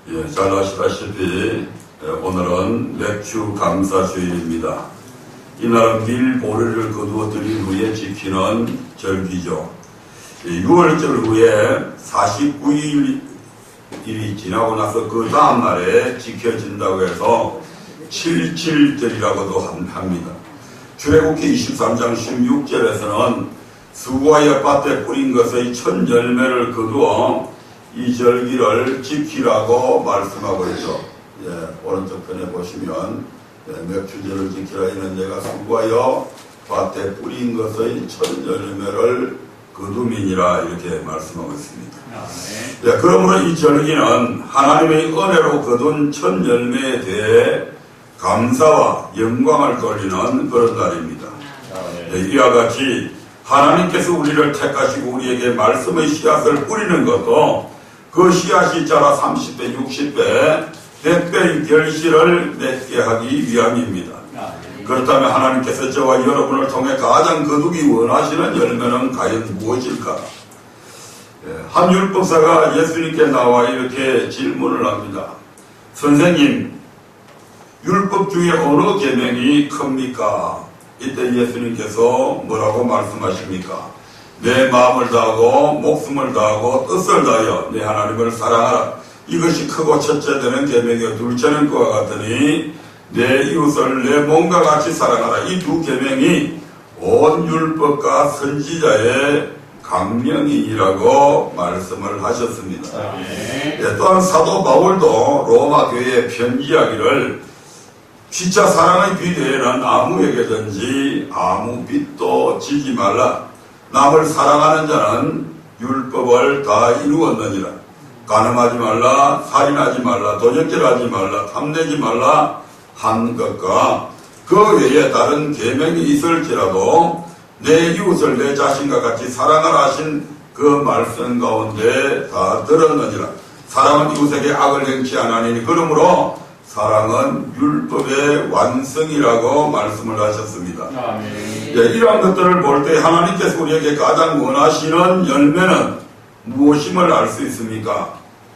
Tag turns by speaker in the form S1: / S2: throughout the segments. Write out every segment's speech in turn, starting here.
S1: 예, 잘 아시다시피 오늘은 맥주 감사주일입니다. 이날은 밀보리를 거두어 들인 후에 지키는 절기죠. 6월절 후에 49일이 지나고 나서 그 다음날에 지켜진다고 해서 77절이라고도 합니다. 출애굽기 23장 16절에서는 수고하여 밭에 뿌린 것의 첫 열매를 거두어 이 절기를 지키라고 말씀하고 있죠. 예, 오른쪽 편에 보시면 맥주절을 지키라 이는 내가 수고하여 밭에 뿌린 것의 첫 열매를 거둠이니라 이렇게 말씀하고 있습니다. 예, 그러므로 이 절기는 하나님의 은혜로 거둔 첫 열매에 대해 감사와 영광을 돌리는 그런 날입니다. 예, 이와 같이 하나님께서 우리를 택하시고 우리에게 말씀의 씨앗을 뿌리는 것도 그 씨앗이 자라 30배, 60배, 100배의 결실을 맺게 하기 위함입니다. 그렇다면 하나님께서 저와 여러분을 통해 가장 거두기 원하시는 열매는 과연 무엇일까? 한 율법사가 예수님께 나와 이렇게 질문을 합니다. 선생님, 율법 중에 어느 계명이 큽니까? 이때 예수님께서 뭐라고 말씀하십니까? 내 마음을 다하고 목숨을 다하고 뜻을 다하여 내 하나님을 사랑하라. 이것이 크고 첫째 되는 계명이요 둘째는 그와 같으니 내 이웃을 내 몸과 같이 사랑하라. 이 두 계명이 온 율법과 선지자의 강령이라고 말씀을 하셨습니다. 네, 또한 사도 바울도 로마 교회에 편지하기를 피차 사랑의 비대에는 아무에게든지 아무 빚도 지지 말라. 남을 사랑하는 자는 율법을 다 이루었느니라. 간음하지 말라, 살인하지 말라, 도적질하지 말라, 탐내지 말라 한 것과 그 외에 다른 계명이 있을지라도 내 이웃을 내 자신과 같이 사랑하라 하신 그 말씀 가운데 다 들었느니라. 사랑은 이웃에게 악을 행치 않으니 그러므로 사랑은 율법의 완성이라고 말씀을 하셨습니다. 네, 이러한 것들을 볼 때 하나님께서 우리에게 가장 원하시는 열매는 무엇임을 알 수 있습니까?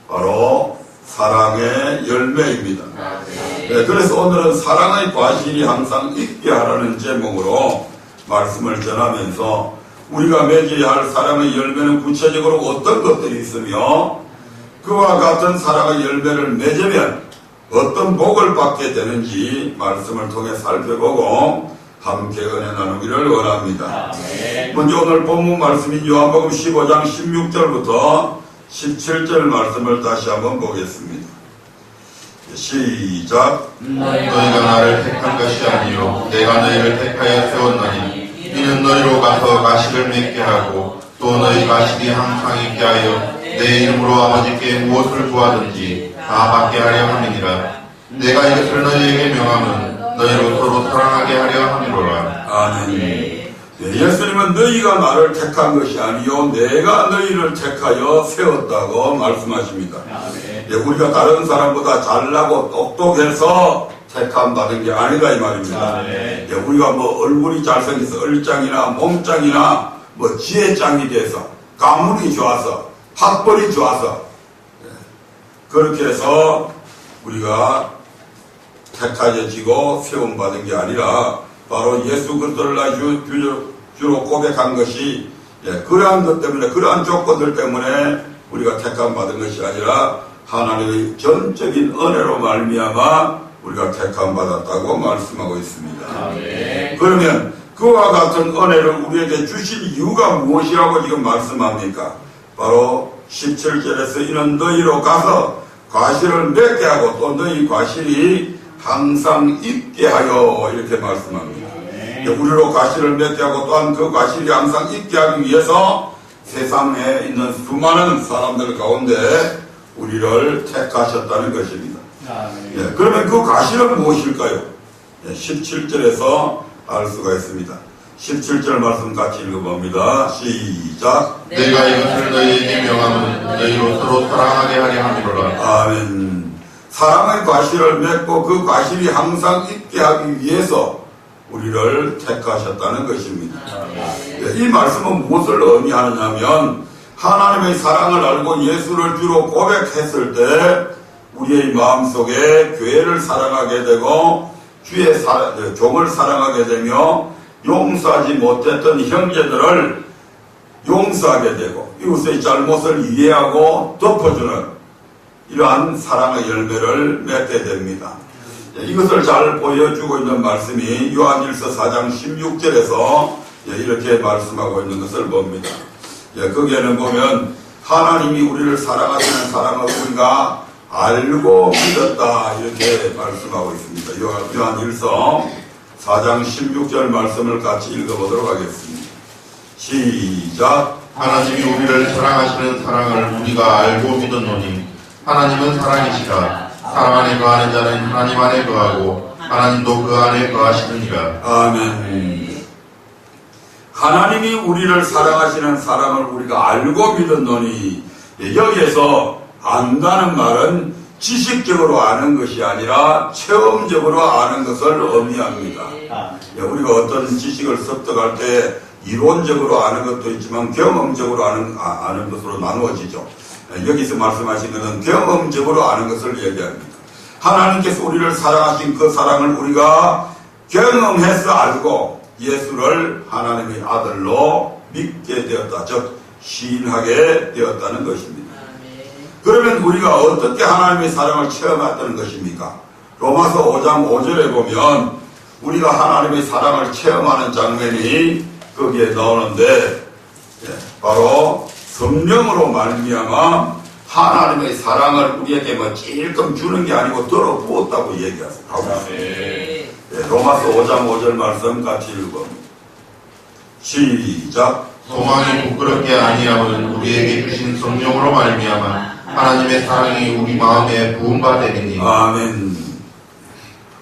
S1: 바로 사랑의 열매입니다. 네, 그래서 오늘은 사랑의 과실이 항상 있게 하라는 제목으로 말씀을 전하면서 우리가 맺어야 할 사랑의 열매는 구체적으로 어떤 것들이 있으며 그와 같은 사랑의 열매를 맺으면 어떤 복을 받게 되는지 말씀을 통해 살펴보고 함께 은혜 나누기를 원합니다. 먼저 오늘 본문 말씀인 요한복음 15장 16절부터 17절 말씀을 다시 한번 보겠습니다. 시작.
S2: 너희가 나를 택한 것이 아니요 내가 너희를 택하여 세웠느니 이는 너희로 가서 가시를 맺게 하고 또 너희 가시이 항상 있게 하여 내 이름으로 아버지께 무엇을 구하든지 다 받게 하려 함이니라. 내가 이것을 너희에게 명함은 너희로 서로 사랑하게 하려 함이로라.
S1: 아멘. 네, 예수님은 너희가 나를 택한 것이 아니요 내가 너희를 택하여 세웠다고 말씀하십니다. 네, 우리가 다른 사람보다 잘나고 똑똑해서 택함 받은 게 아니다 이 말입니다. 네, 우리가 뭐 얼굴이 잘생겨서 얼짱이나 몸짱이나 뭐 지혜짱이 돼서 가문이 좋아서 학벌이 좋아서 그렇게 해서 우리가 택하여지고 세움받은 게 아니라 바로 예수 그리스도를 주로 고백한 것이 그러한 것 때문에 그러한 조건들 때문에 우리가 택함받은 것이 아니라 하나님의 전적인 은혜로 말미암아 우리가 택함받았다고 말씀하고 있습니다. 그러면 그와 같은 은혜를 우리에게 주신 이유가 무엇이라고 지금 말씀합니까? 바로 17절에서 이는 너희로 가서 과실을 맺게 하고 또 너희 과실이 항상 있게 하여 이렇게 말씀합니다. 우리로 과실을 맺게 하고 또한 그 과실이 항상 있게 하기 위해서 세상에 있는 수많은 사람들 가운데 우리를 택하셨다는 것입니다. 그러면 그 과실은 무엇일까요? 17절에서 알 수가 있습니다. 17절 말씀 같이 읽어봅니다. 시작.
S2: 내가 이것을 너희에게 명함은 너희로 서로 사랑하게 하려 함이로라.
S1: 아멘. 사랑의 과실을 맺고 그 과실이 항상 있게 하기 위해서 우리를 택하셨다는 것입니다. 이 말씀은 무엇을 의미하느냐면 하나님의 사랑을 알고 예수를 주로 고백했을 때 우리의 마음속에 교회를 사랑하게 되고 주의 종을 사랑하게 되며 용서하지 못했던 형제들을 용서하게 되고 이웃의 잘못을 이해하고 덮어주는 이러한 사랑의 열매를 맺게 됩니다. 이것을 잘 보여주고 있는 말씀이 요한일서 4장 16절에서 이렇게 말씀하고 있는 것을 봅니다. 거기에는 보면 하나님이 우리를 사랑하시는 사랑을 우리가 알고 믿었다 이렇게 말씀하고 있습니다. 요한일서 4장 16절 말씀을 같이 읽어보도록 하겠습니다. 시작.
S2: 하나님이 우리를 사랑하시는 사랑을 우리가 알고 믿었노니 하나님은 사랑이시라. 사랑 안에 거하는 자는 하나님 안에 거하고 하나님도 그 안에 거하시느니라.
S1: 아멘. 하나님이 우리를 사랑하시는 사랑을 우리가 알고 믿었노니 여기에서 안다는 말은 지식적으로 아는 것이 아니라 체험적으로 아는 것을 의미합니다. 우리가 어떤 지식을 습득할 때 이론적으로 아는 것도 있지만 경험적으로 아는 것으로 나누어지죠. 여기서 말씀하신 것은 경험적으로 아는 것을 얘기합니다. 하나님께서 우리를 사랑하신 그 사랑을 우리가 경험해서 알고 예수를 하나님의 아들로 믿게 되었다. 즉 시인하게 되었다는 것입니다. 그러면 우리가 어떻게 하나님의 사랑을 체험했다는 것입니까? 로마서 5장 5절에 보면 우리가 하나님의 사랑을 체험하는 장면이 거기에 나오는데 바로 성령으로 말미암아 하나님의 사랑을 우리에게 찔끔 주는 게 아니고 들어 부었다고 얘기하고 있습니다. 로마서 5장 5절 말씀 같이 읽어봅니다. 시작.
S2: 소망이 부끄럽게 아니함은 우리에게 주신 성령으로 말미암아 하나님의 사랑이 우리 마음에 부음바 되리니.
S1: 아멘.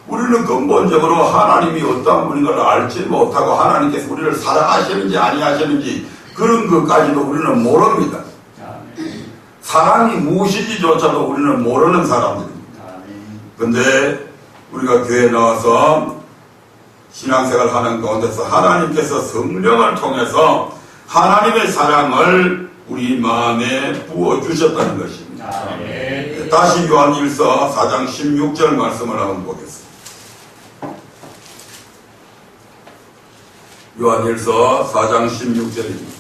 S1: 우리는 근본적으로 하나님이 어떤 분인가를 알지 못하고 하나님께서 우리를 사랑하시는지 아니하시는지 그런 것까지도 우리는 모릅니다. 사랑이 무엇인지조차도 우리는 모르는 사람들입니다. 그런데 우리가 교회에 나와서 신앙생활 하는 가운데서 하나님께서 성령을 통해서 하나님의 사랑을 우리 마음에 부어주셨다는 것입니다. 다시 요한일서 4장 16절 말씀을 한번 보겠습니다. 요한일서 4장 16절입니다.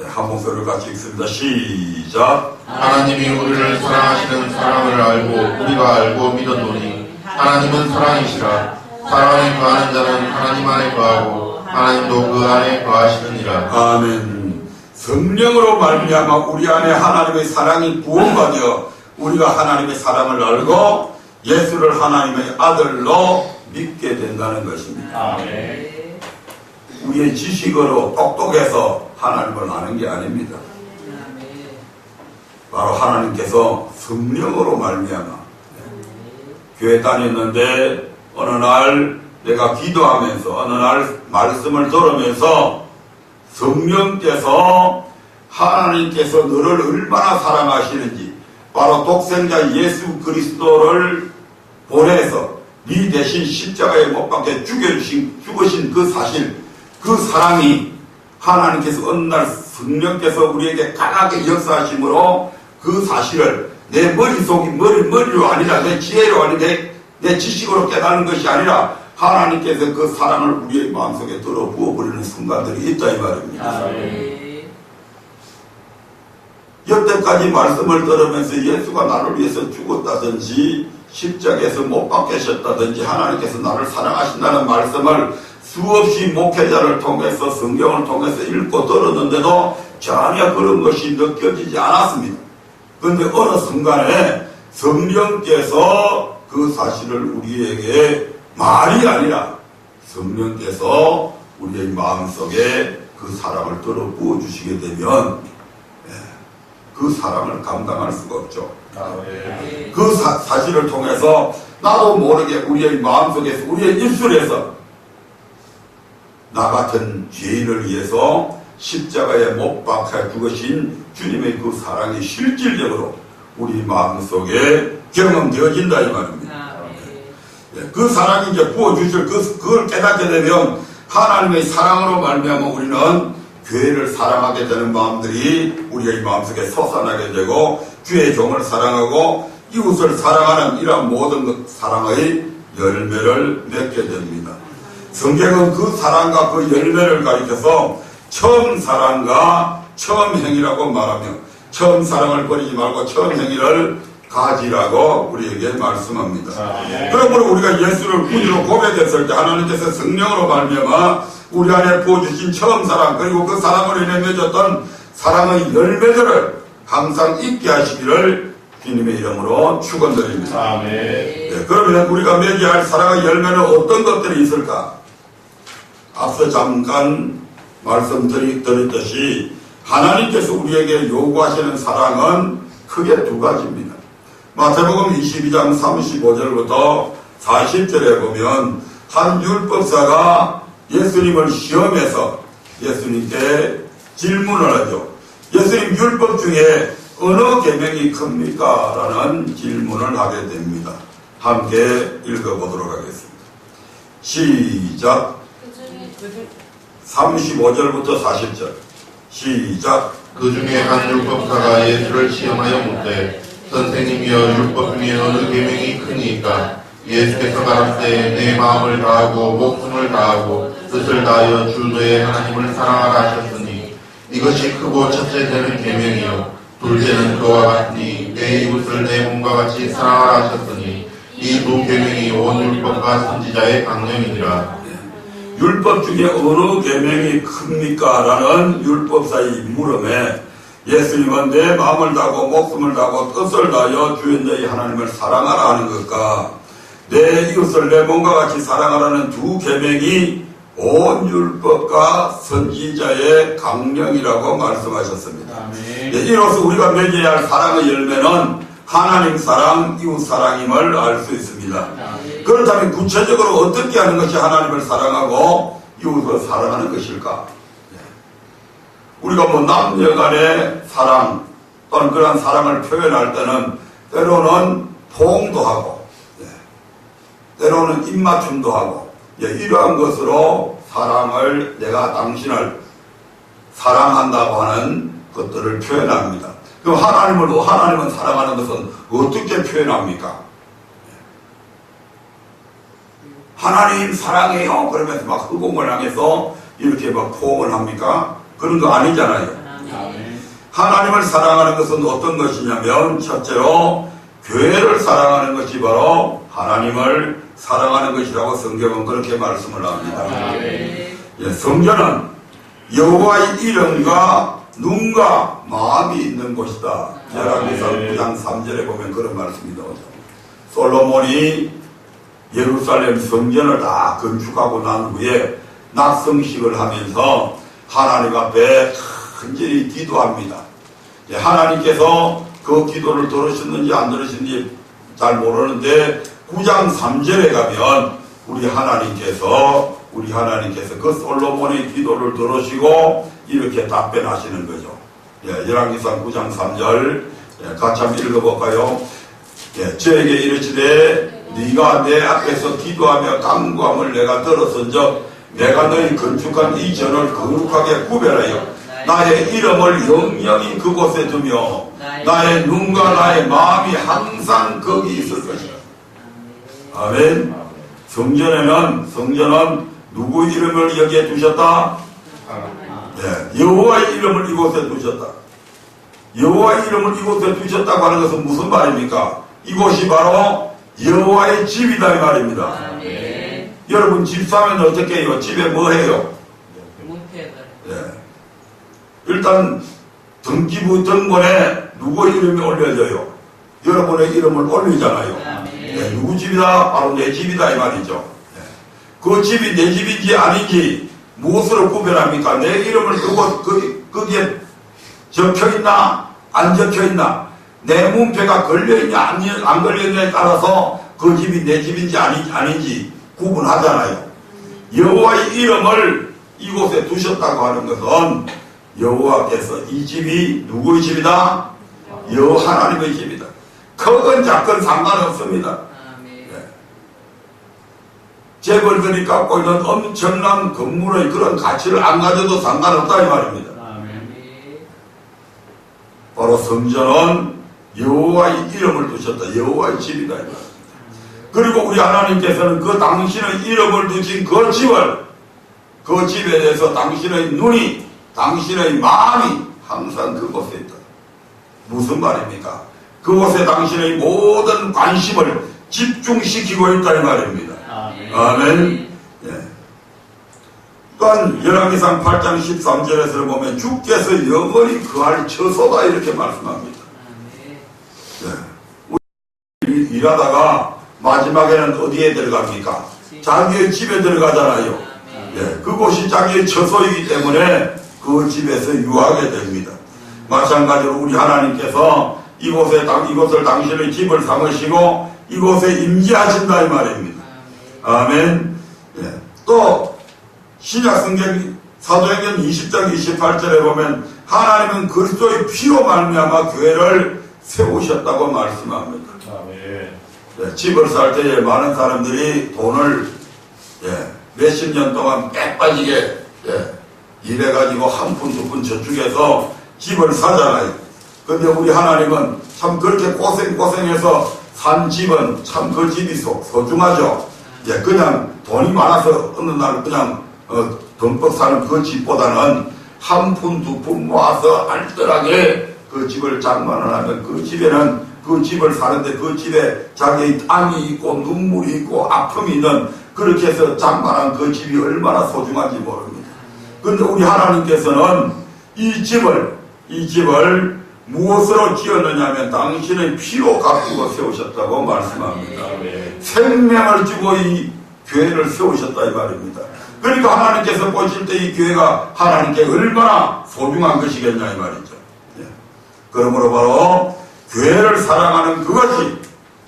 S1: 한 목소리를 같이 읽습니다. 시작.
S2: 하나님이 우리를 사랑하시는 사랑을 알고 우리가 알고 믿었노니 하나님은 사랑이시라. 사랑 안에 거하는 자는 하나님 안에 거하고 하나님도 그 안에 거하시느니라.
S1: 아멘. 성령으로 말미암아 우리 안에 하나님의 사랑이 부음받아 우리가 하나님의 사랑을 알고 예수를 하나님의 아들로 믿게 된다는 것입니다.
S3: 아멘.
S1: 우리의 지식으로 똑똑해서 하나님을 아는 게 아닙니다. 바로 하나님께서 성령으로 말미암아 교회 다녔는데 어느 날 내가 기도하면서 어느 날 말씀을 들으면서 성령께서 하나님께서 너를 얼마나 사랑하시는지 바로 독생자 예수 그리스도를 보내서 네 대신 십자가에 못 박혀 죽으신 그 사실, 그 사랑이 하나님께서 어느 날 성령께서 우리에게 강하게 역사하심으로 그 사실을 내 머리로 아니라 내 지혜로 아니라 내 지식으로 깨닫는 것이 아니라 하나님께서 그 사랑을 우리의 마음속에 들어 부어버리는 순간들이 있다 이 말입니다. 여태까지 말씀을 들으면서 예수가 나를 위해서 죽었다든지 십자가에서 못 박히셨다든지 하나님께서 나를 사랑하신다는 말씀을 수없이 목회자를 통해서 성경을 통해서 읽고 들었는데도 전혀 그런 것이 느껴지지 않았습니다. 그런데 어느 순간에 성령께서 그 사실을 우리에게 말이 아니라 성령께서 우리의 마음속에 그 사랑을 들어 부어주시게 되면 그 사랑을 감당할 수가 없죠. 그 사실을 통해서 나도 모르게 우리의 마음속에서 우리의 입술에서 나 같은 죄인을 위해서 십자가에 못 박혀 죽으신 주님의 그 사랑이 실질적으로 우리 마음속에 경험되어진다 이 말입니다. 그 사랑이 이제 부어주실 그걸 깨닫게 되면 하나님의 사랑으로 말미암아 우리는 교회를 사랑하게 되는 마음들이 우리가 이 마음속에 솟아나게 되고 주의 종을 사랑하고 이웃을 사랑하는 이러한 모든 사랑의 열매를 맺게 됩니다. 성경은 그 사랑과 그 열매를 가리켜서 처음 사랑과 처음 행위라고 말하며 처음 사랑을 버리지 말고 처음 행위를 가지라고 우리에게 말씀합니다. 그러므로 우리가 예수를 구주로 고백했을 때 하나님께서 성령으로 말미암아 우리 안에 부어주신 처음 사랑 그리고 그 사랑으로 인해 맺었던 사랑의 열매들을 항상 있게 하시기를 주님의 이름으로 축원드립니다. 네, 그러면 우리가 맺어야 할 사랑의 열매는 어떤 것들이 있을까? 앞서 잠깐 말씀드렸듯이 하나님께서 우리에게 요구하시는 사랑은 크게 두 가지입니다. 마태복음 22장 35절부터 40절에 보면 한 율법사가 예수님을 시험해서 예수님께 질문을 하죠. 예수님 율법 중에 어느 계명이 큽니까? 라는 질문을 하게 됩니다. 함께 읽어보도록 하겠습니다. 시작. 35절부터 40절. 시작.
S2: 그 중에 한 율법사가 예수를 시험하여 묻되 선생님이여 율법 중에 어느 계명이 크니까? 예수께서 가라사대 내 마음을 다하고 목숨을 다하고 뜻을 다하여 주 너의 하나님을 사랑하라 하셨으니 이것이 크고 첫째 되는 계명이요 둘째는 그와 같으니 내 이웃을 내 몸과 같이 사랑하라 하셨으니 이 두 계명이 온 율법과 선지자의 강령이니라.
S1: 율법 중에 어느 계명이 큽니까? 라는 율법사의 물음에 예수님은 내 마음을 다하고 목숨을 다하고 뜻을 다하여 주의 너희 하나님을 사랑하라 하는 것과 내 이웃을 내 몸과 같이 사랑하라는 두 계명이 온 율법과 선지자의 강령이라고 말씀하셨습니다. 이로써 우리가 맺어야 할 사랑의 열매는 하나님 사랑, 이웃 사랑임을 알 수 있습니다. 그렇다면 구체적으로 어떻게 하는 것이 하나님을 사랑하고 이웃을 사랑하는 것일까? 우리가 뭐 남녀 간의 사랑 또는 그런 사랑을 표현할 때는 때로는 포옹도 하고 때로는 입맞춤도 하고 이러한 것으로 사랑을 내가 당신을 사랑한다고 하는 것들을 표현합니다. 그럼 하나님은 사랑하는 것은 어떻게 표현합니까? 하나님 사랑해요 그러면서 막 흑공을 향해서 이렇게 막 포옹을 합니까? 그런 거 아니잖아요. 하나님을 사랑하는 것은 어떤 것이냐면 첫째로 교회를 사랑하는 것이 바로 하나님을 사랑하는 것이라고 성경은 그렇게 말씀을 합니다. 성전은 여호와의 이름과 눈과 마음이 있는 곳이다. 열왕기상 9장 3절에 보면 그런 말씀이 나오죠. 솔로몬이 예루살렘 성전을 다 건축하고 난 후에 낙성식을 하면서 하나님 앞에 간절히 기도합니다. 하나님께서 그 기도를 들으셨는지 안 들으셨는지 잘 모르는데 9장 3절에 가면 우리 하나님께서 그 솔로몬의 기도를 들으시고 이렇게 답변하시는 거죠. 열왕기상 9장 3절 같이 한번 읽어볼까요? 저에게 이르시되 네가 내 앞에서 기도하며 간구함을 내가 들었은즉 내가 너희 건축한 이 전을 거룩하게 구별하여 나의 이름을 영영히 그곳에 두며 나의 눈과 나의 마음이 항상 거기 있을 것이다. 아멘. 성전은 누구 이름을 여기에 두셨다? 여호와의 이름을 이곳에 두셨다. 여호와의 이름을 이곳에 두셨다고 하는 것은 무슨 말입니까? 이곳이 바로 여호와의 집이다 이 말입니다. 여러분 집 사면 어떻게 해요? 집에 뭐 해요? 일단 등기부 등본에 누구 이름이 올려져요? 여러분의 이름을 올리잖아요. 누구 집이다? 바로 내 집이다 이 말이죠. 그 집이 내 집인지 아닌지 무엇으로 구별합니까? 내 이름을 거기에 적혀있나 안 적혀있나, 내 문패가 걸려있냐 안 걸려있냐에 따라서 그 집이 내 집인지 아닌지 구분하잖아요. 여호와의 이름을 이곳에 두셨다고 하는 것은 여호와께서 이 집이 누구의 집이다? 여호와 하나님의 집이다. 크건 작건 상관없습니다. 재벌들이 갖고 있는 엄청난 건물의 그런 가치를 안 가져도 상관없다 이 말입니다. 바로 성전은 여호와의 이름을 두셨다. 여호와의 집이다 이 말입니다. 그리고 우리 하나님께서는 그 당신의 이름을 두신 그 집을, 그 집에 대해서 당신의 눈이, 당신의 마음이 항상 그곳에 있다. 무슨 말입니까? 그곳에 당신의 모든 관심을 집중시키고 있다 이 말입니다. 아멘. 예. 또한 열왕기상 8장 13절에서 보면 주께서 영원히 거할 처소다 이렇게 말씀합니다. 예. 일하다가 마지막에는 어디에 들어갑니까? 자기의 집에 들어가잖아요. 예. 그곳이 자기의 처소이기 때문에 그 집에서 유하게 됩니다. 마찬가지로 우리 하나님께서 이곳을 당신의 집을 삼으시고 이곳에 임재하신다 이 말입니다. 아멘. 예. 또 신약성경 사도행전 20장 28절에 보면 하나님은 그리스도의 피로 말미암아 교회를 세우셨다고 말씀합니다. 예. 집을 살 때에 많은 사람들이 돈을 몇십 년 동안 빼빠지게 일해가지고 한 푼 두 푼 저축해서 집을 사잖아요. 근데 우리 하나님은 참 그렇게 고생해서 산 집은 참 그 집이 소중하죠. 예, 그냥 돈이 많아서 어느 날 그냥 덤뻑 사는 그 집보다는 한 푼 두 푼 모아서 알뜰하게 그 집을 장만을 하면 그 집에는 그 집을 사는데 그 집에 자기의 땀이 있고 눈물이 있고 아픔이 있는 그렇게 해서 장만한 그 집이 얼마나 소중한지 모릅니다. 그런데 우리 하나님께서는 이 집을 무엇으로 지었느냐 하면 당신의 피로 값주고 세우셨다고 말씀합니다. 생명을 주고 이 교회를 세우셨다 이 말입니다. 그러니까 하나님께서 보실 때 이 교회가 하나님께 얼마나 소중한 것이겠냐 이 말이죠. 예. 그러므로 바로 교회를 사랑하는 그것이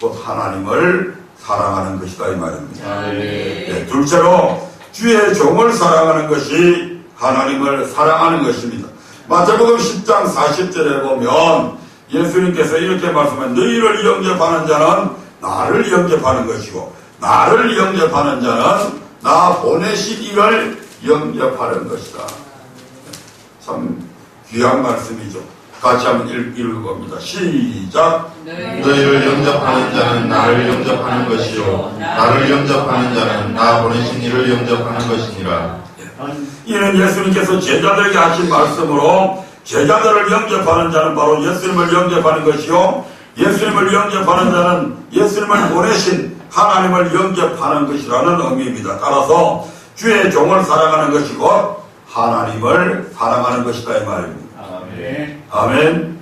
S1: 곧 하나님을 사랑하는 것이다 이 말입니다. 예. 둘째로 주의 종을 사랑하는 것이 하나님을 사랑하는 것입니다. 마태복음 10장 40절에 보면 예수님께서 이렇게 말씀하면 너희를 영접하는 자는 나를 영접하는 것이고 나를 영접하는 자는 나 보내신 이를 영접하는 것이다. 참 귀한 말씀이죠. 같이 한번 읽어봅니다. 시작.
S2: 너희를 영접하는 자는 나를 영접하는 것이요 나를 영접하는 자는 나 보내신 이를 영접하는 것이니라.
S1: 이는 예수님께서 제자들에게 하신 말씀으로 제자들을 영접하는 자는 바로 예수님을 영접하는 것이요 예수님을 영접하는 자는 예수님을 보내신 하나님을 영접하는 것이라는 의미입니다. 따라서 주의 종을 사랑하는 것이고 하나님을 사랑하는 것이다 이 말입니다. 아멘. 아멘.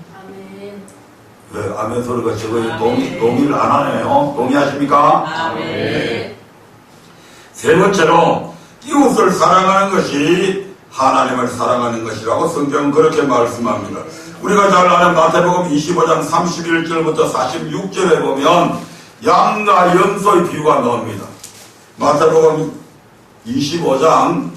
S1: 네, 아멘 소리가 저거 동의를 안 하네요. 동의하십니까? 아멘. 세 번째로 이웃을 사랑하는 것이 하나님을 사랑하는 것이라고 성경은 그렇게 말씀합니다. 우리가 잘 아는 마태복음 25장 31절부터 46절에 보면 양과 염소의 비유가 나옵니다. 마태복음 25장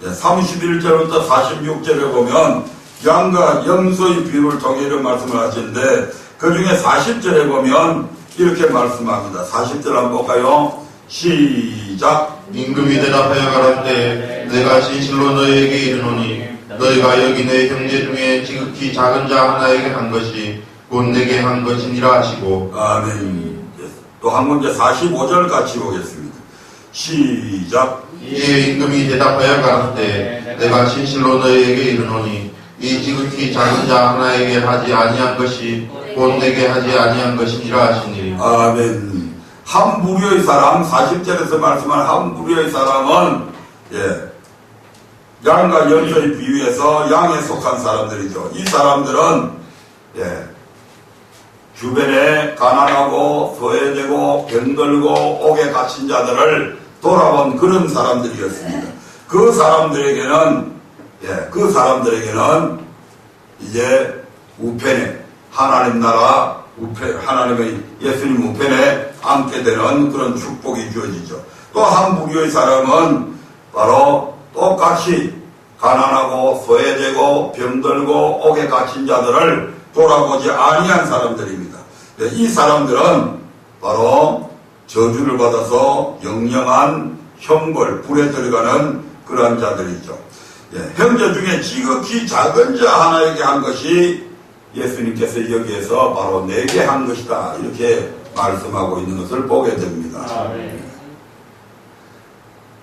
S1: 31절부터 46절에 보면 양과 염소의 비유를 통해 이런 말씀을 하시는데 그 중에 40절에 보면 이렇게 말씀합니다. 40절 한번 볼까요? 시작.
S2: 임금이 대답하여 가라되 내가 진실로 너희에게 이르노니 너희가 여기 내 형제 중에 지극히 작은 자 하나에게 한 것이 곧 내게 한 것이니라 하시고.
S1: 아멘. 또 한 문제 45절 같이 보겠습니다. 시작.
S2: 이에 임금이 대답하여 가라되 내가 진실로 너희에게 이르노니 이 지극히 작은 자 하나에게 하지 아니한 것이 곧 내게 하지 아니한 것이니라 하시니. 아멘.
S1: 한 부류의 사람, 40절에서 말씀한 한 부류의 사람은 양과 염소의 비유에서 양에 속한 사람들이죠. 이 사람들은 주변에 가난하고 소외되고 병들고 옥에 갇힌 자들을 돌아본 그런 사람들이었습니다. 그 사람들에게는 이제 우편에 하나님 나라 하나님의 예수님 우편에 앉게 되는 그런 축복이 주어지죠. 또 한 부류의 사람은 바로 똑같이 가난하고 소외되고 병들고 옥에 갇힌 자들을 돌아보지 아니한 사람들입니다. 이 사람들은 바로 저주를 받아서 영영한 형벌, 불에 들어가는 그러한 자들이죠. 형제 중에 지극히 작은 자 하나에게 한 것이 예수님께서 여기에서 바로 내게 한 것이다. 이렇게 말씀하고 있는 것을 보게 됩니다.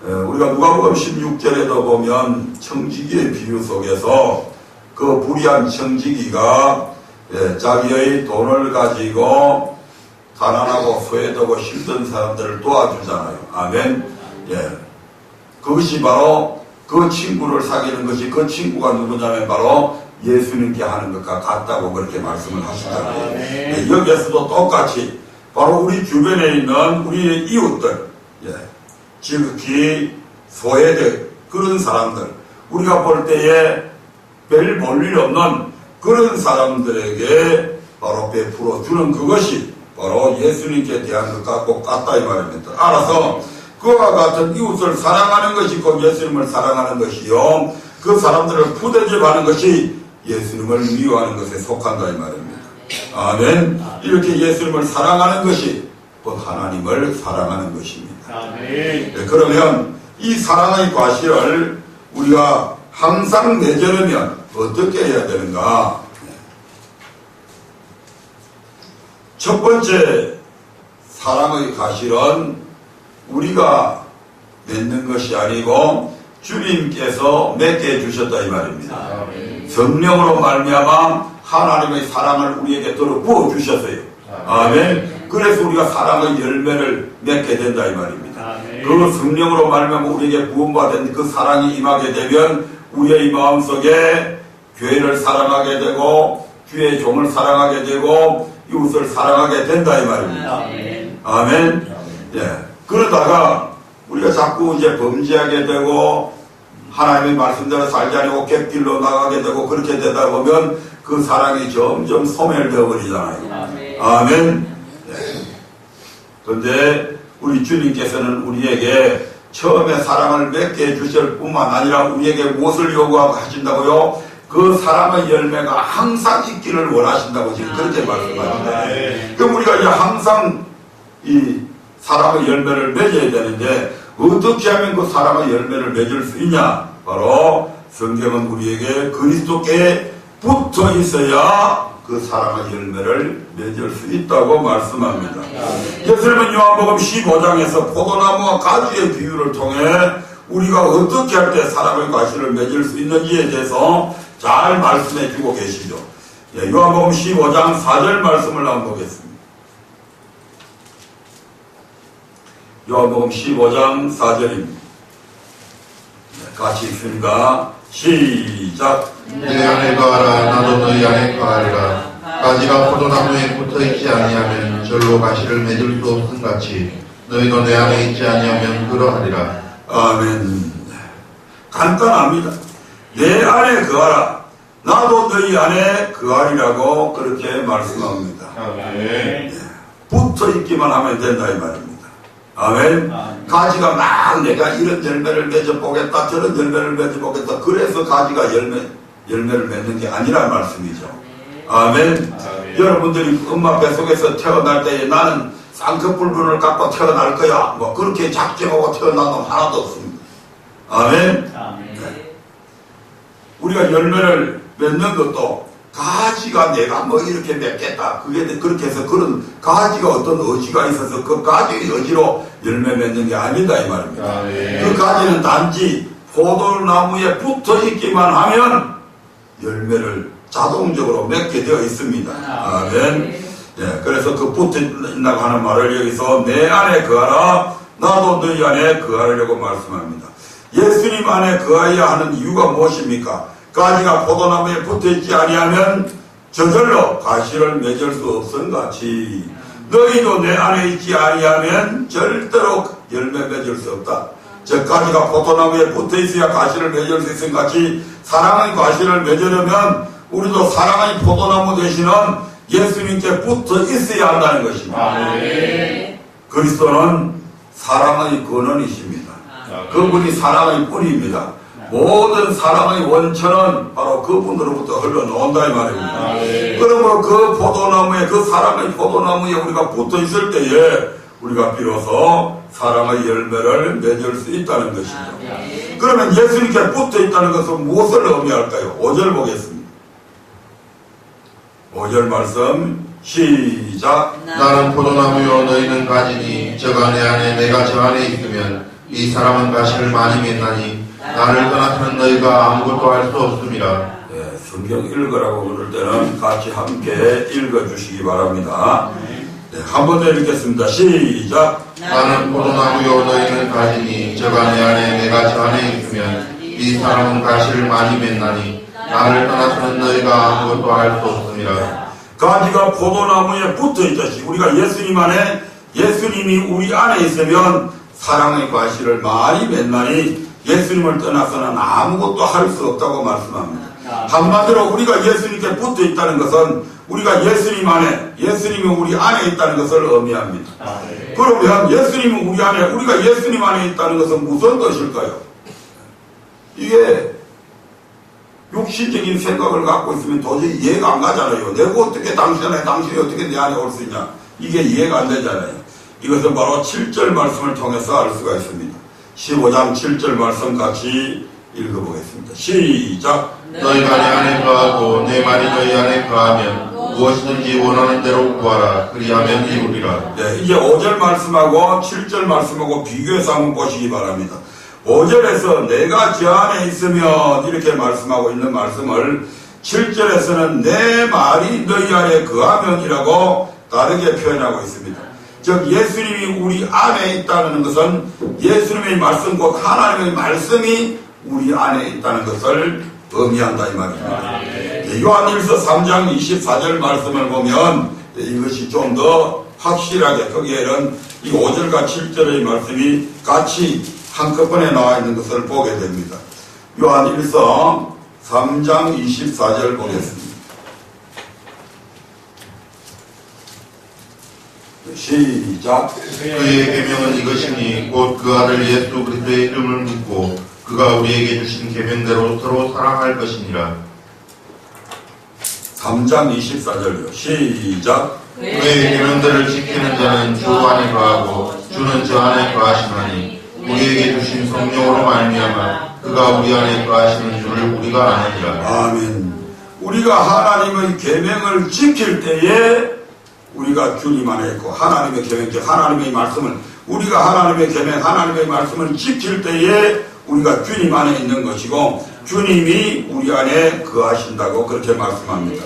S1: 우리가 누가복음 16절에도 보면 청지기의 비유 속에서 그 불의한 청지기가 자기의 돈을 가지고 가난하고 소외되고 힘든 사람들을 도와주잖아요. 아멘. 그것이 바로 그 친구를 사귀는 것이 그 친구가 누구냐면 바로 예수님께 하는 것과 같다고 그렇게 말씀을 하시잖아요. 여기에서도 똑같이 바로 우리 주변에 있는 우리의 이웃들, 지극히 소외된 그런 사람들, 우리가 볼 때에 별 볼일 없는 그런 사람들에게 바로 베풀어 주는 그것이 바로 예수님께 대한 것과 꼭 같다 이 말입니다. 알아서 그와 같은 이웃을 사랑하는 것이 곧 예수님을 사랑하는 것이요, 그 사람들을 푸대접하는 것이 예수님을 미워하는 것에 속한다 이 말입니다. 아멘. 이렇게 예수님을 사랑하는 것이 곧 하나님을 사랑하는 것입니다. 아멘. 그러면 이 사랑의 과실을 우리가 항상 맺으려면 어떻게 해야 되는가? 첫 번째 사랑의 과실은 우리가 맺는 것이 아니고 주님께서 맺게 해주셨다 이 말입니다. 성령으로 말미암아 하나님의 사랑을 우리에게 들어 부어 주셨어요. 아멘. 그래서 우리가 사랑의 열매를 맺게 된다 이 말입니다. 그 성령으로 말미암아 우리에게 부음받은 그 사랑이 임하게 되면 우리의 마음속에 교회를 사랑하게 되고 주의 종을 사랑하게 되고 이웃을 사랑하게 된다 이 말입니다. 아멘. 그러다가 우리가 자꾸 이제 범죄하게 되고 하나님의 말씀대로 살지 않고 객길로 나가게 되고 그렇게 되다 보면 그 사랑이 점점 소멸되어 버리잖아요. 아멘. 그런데 우리 주님께서는 우리에게 처음에 사랑을 맺게 해주실 뿐만 아니라 우리에게 무엇을 요구하신다고요? 그 사랑의 열매가 항상 있기를 원하신다고 지금 그렇게 말씀하십니다. 그럼 우리가 이제 항상 이 사랑의 열매를 맺어야 되는데 어떻게 하면 그 사랑의 열매를 맺을 수 있냐? 바로 성경은 우리에게 그리스도께 붙어 있어야 그 사랑의 열매를 맺을 수 있다고 말씀합니다. 예수님은 요한복음 15장에서 포도나무와 가지의 비유를 통해 우리가 어떻게 할 때 사랑의 과실을 맺을 수 있는지에 대해서 잘 말씀해 주고 계시죠. 요한복음 15장 4절 말씀을 한번 보겠습니다. 요한복음 15장 4절입니다. 같이 읽습니다. 시작.
S2: 내 안에 거하라 나도 너희 안에 거하리라. 가지가 포도나무에 붙어있지 아니하면 절로 가시를 맺을 수 없음같이 너희도 내 안에 있지 아니하면 그러하리라.
S1: 아멘. 간단합니다. 내 안에 거하라 나도 너희 안에 거하리라고 그렇게 말씀합니다.
S2: 아멘.
S1: 붙어있기만 하면 된다 이 말입니다. 아멘. 가지가 막 내가 이런 열매를 맺어보겠다 저런 열매를 맺어보겠다 그래서 가지가 열매를 맺는 게 아니란 말씀이죠. 아멘. 여러분들이 엄마 뱃속에서 태어날 때에 나는 쌍꺼풀분을 갖고 태어날 거야 뭐 그렇게 작정하고 태어난 놈 하나도 없습니다. 아멘. 우리가 열매를 맺는 것도 가지가 내가 뭐 이렇게 맺겠다 그게 그렇게 해서 그런 가지가 어떤 의지가 있어서 그 가지의 의지로 열매 맺는 게 아니다 이 말입니다. 그 가지는 단지 포도나무에 붙어 있기만 하면 열매를 자동적으로 맺게 되어 있습니다. 아멘. 그래서 그 붙어 있다고 하는 말을 여기서 내 안에 거하라 나도 너희 안에 거하려고 말씀합니다. 예수님 안에 거해야 하는 이유가 무엇입니까? 가지가 포도나무에 붙어있지 아니하면 저절로 가시를 맺을 수 없음같이 너희도 내 안에 있지 아니하면 절대로 열매 맺을 수 없다. 저 가지가 포도나무에 붙어있어야 가시를 맺을 수 있음같이 사랑의 가시를 맺으려면 우리도 사랑의 포도나무 되시는 예수님께 붙어 있어야 한다는 것입니다. 그리스도는 사랑의 근원이십니다. 그분이 사랑의 뿌리입니다. 모든 사랑의 원천은 바로 그분으로부터 흘러나온다 이 말입니다. 그러므로 그 포도나무에 그 사랑의 포도나무에 우리가 붙어 있을 때에 우리가 비로소 사랑의 열매를 맺을 수 있다는 것이죠. 그러면 예수님께 붙어 있다는 것은 무엇을 의미할까요? 5절 보겠습니다. 5절 말씀 시작.
S2: 나는 포도나무요 너희는 가지니 저가 내 안에 내가 저 안에 있으면 이 사람은 가시를 많이 맺나니 나를 떠나서는 너희가 아무것도 할 수 없습니다.
S1: 네, 성경 읽으라고 그럴 때는 같이 함께 읽어주시기 바랍니다. 네, 한 번 더 읽겠습니다. 시작.
S2: 나는 포도나무요 너희는 가지니 저가 내 안에 내가 저 안에 있으면 이 사람은 가시를 많이 맺나니 나를 떠나서는 너희가 아무것도 할 수 없습니다.
S1: 가지가 포도나무에 붙어 있듯이 우리가 예수님 안에, 예수님이 우리 안에 있으면 사랑의 과실을 많이 맺나니 예수님을 떠나서는 아무것도 할 수 없다고 말씀합니다. 한마디로 우리가 예수님께 붙어 있다는 것은 우리가 예수님 안에, 예수님이 우리 안에 있다는 것을 의미합니다. 그러면 예수님은 우리 안에, 우리가 예수님 안에 있다는 것은 무슨 것일까요? 이게 육신적인 생각을 갖고 있으면 도저히 이해가 안 가잖아요. 내가 어떻게 당신 안에, 당신이 어떻게 내 안에 올 수 있냐. 이게 이해가 안 되잖아요. 이것은 바로 7절 말씀을 통해서 알 수가 있습니다. 15장 7절 말씀 같이 읽어보겠습니다. 시작.
S2: 너희가 내 안에 거하고 내 말이 너희 안에 거하면 무엇이든지 원하는 대로 구하라. 그리하면 이루리라.
S1: 네, 이제 5절 말씀하고 7절 말씀하고 비교해서 한번 보시기 바랍니다. 5절에서 내가 저 안에 있으면 이렇게 말씀하고 있는 말씀을 7절에서는 내 말이 너희 안에 거하면이라고 다르게 표현하고 있습니다. 즉 예수님이 우리 안에 있다는 것은 예수님의 말씀 곧 하나님의 말씀이 우리 안에 있다는 것을 의미한다 이 말입니다. 요한일서 3장 24절 말씀을 보면 이것이 좀 더 확실하게 거기에는 이 5절과 7절의 말씀이 같이 한꺼번에 나와 있는 것을 보게 됩니다. 요한일서 3장 24절 보겠습니다. 시작.
S2: 그의 계명은 이것이니 곧 그 아들 예수 그리스도의 이름을 믿고 그가 우리에게 주신 계명대로 서로 사랑할 것이니라.
S1: 3장 24절요. 시작.
S2: 그의 계명들을 지키는 자는 주 안에 거하고 주는 저 안에 거하시나니 우리에게 주신 성령으로 말미암아 그가 우리 안에 거하시는 줄을 우리가 아느니라.
S1: 아멘. 우리가 하나님의 계명을 지킬 때에 우리가 주님 안에 있고 하나님의 계명, 하나님의 말씀을 우리가 하나님의 계명, 하나님의 말씀을 지킬 때에 우리가 주님 안에 있는 것이고 주님이 우리 안에 거하신다고 그렇게 말씀합니다.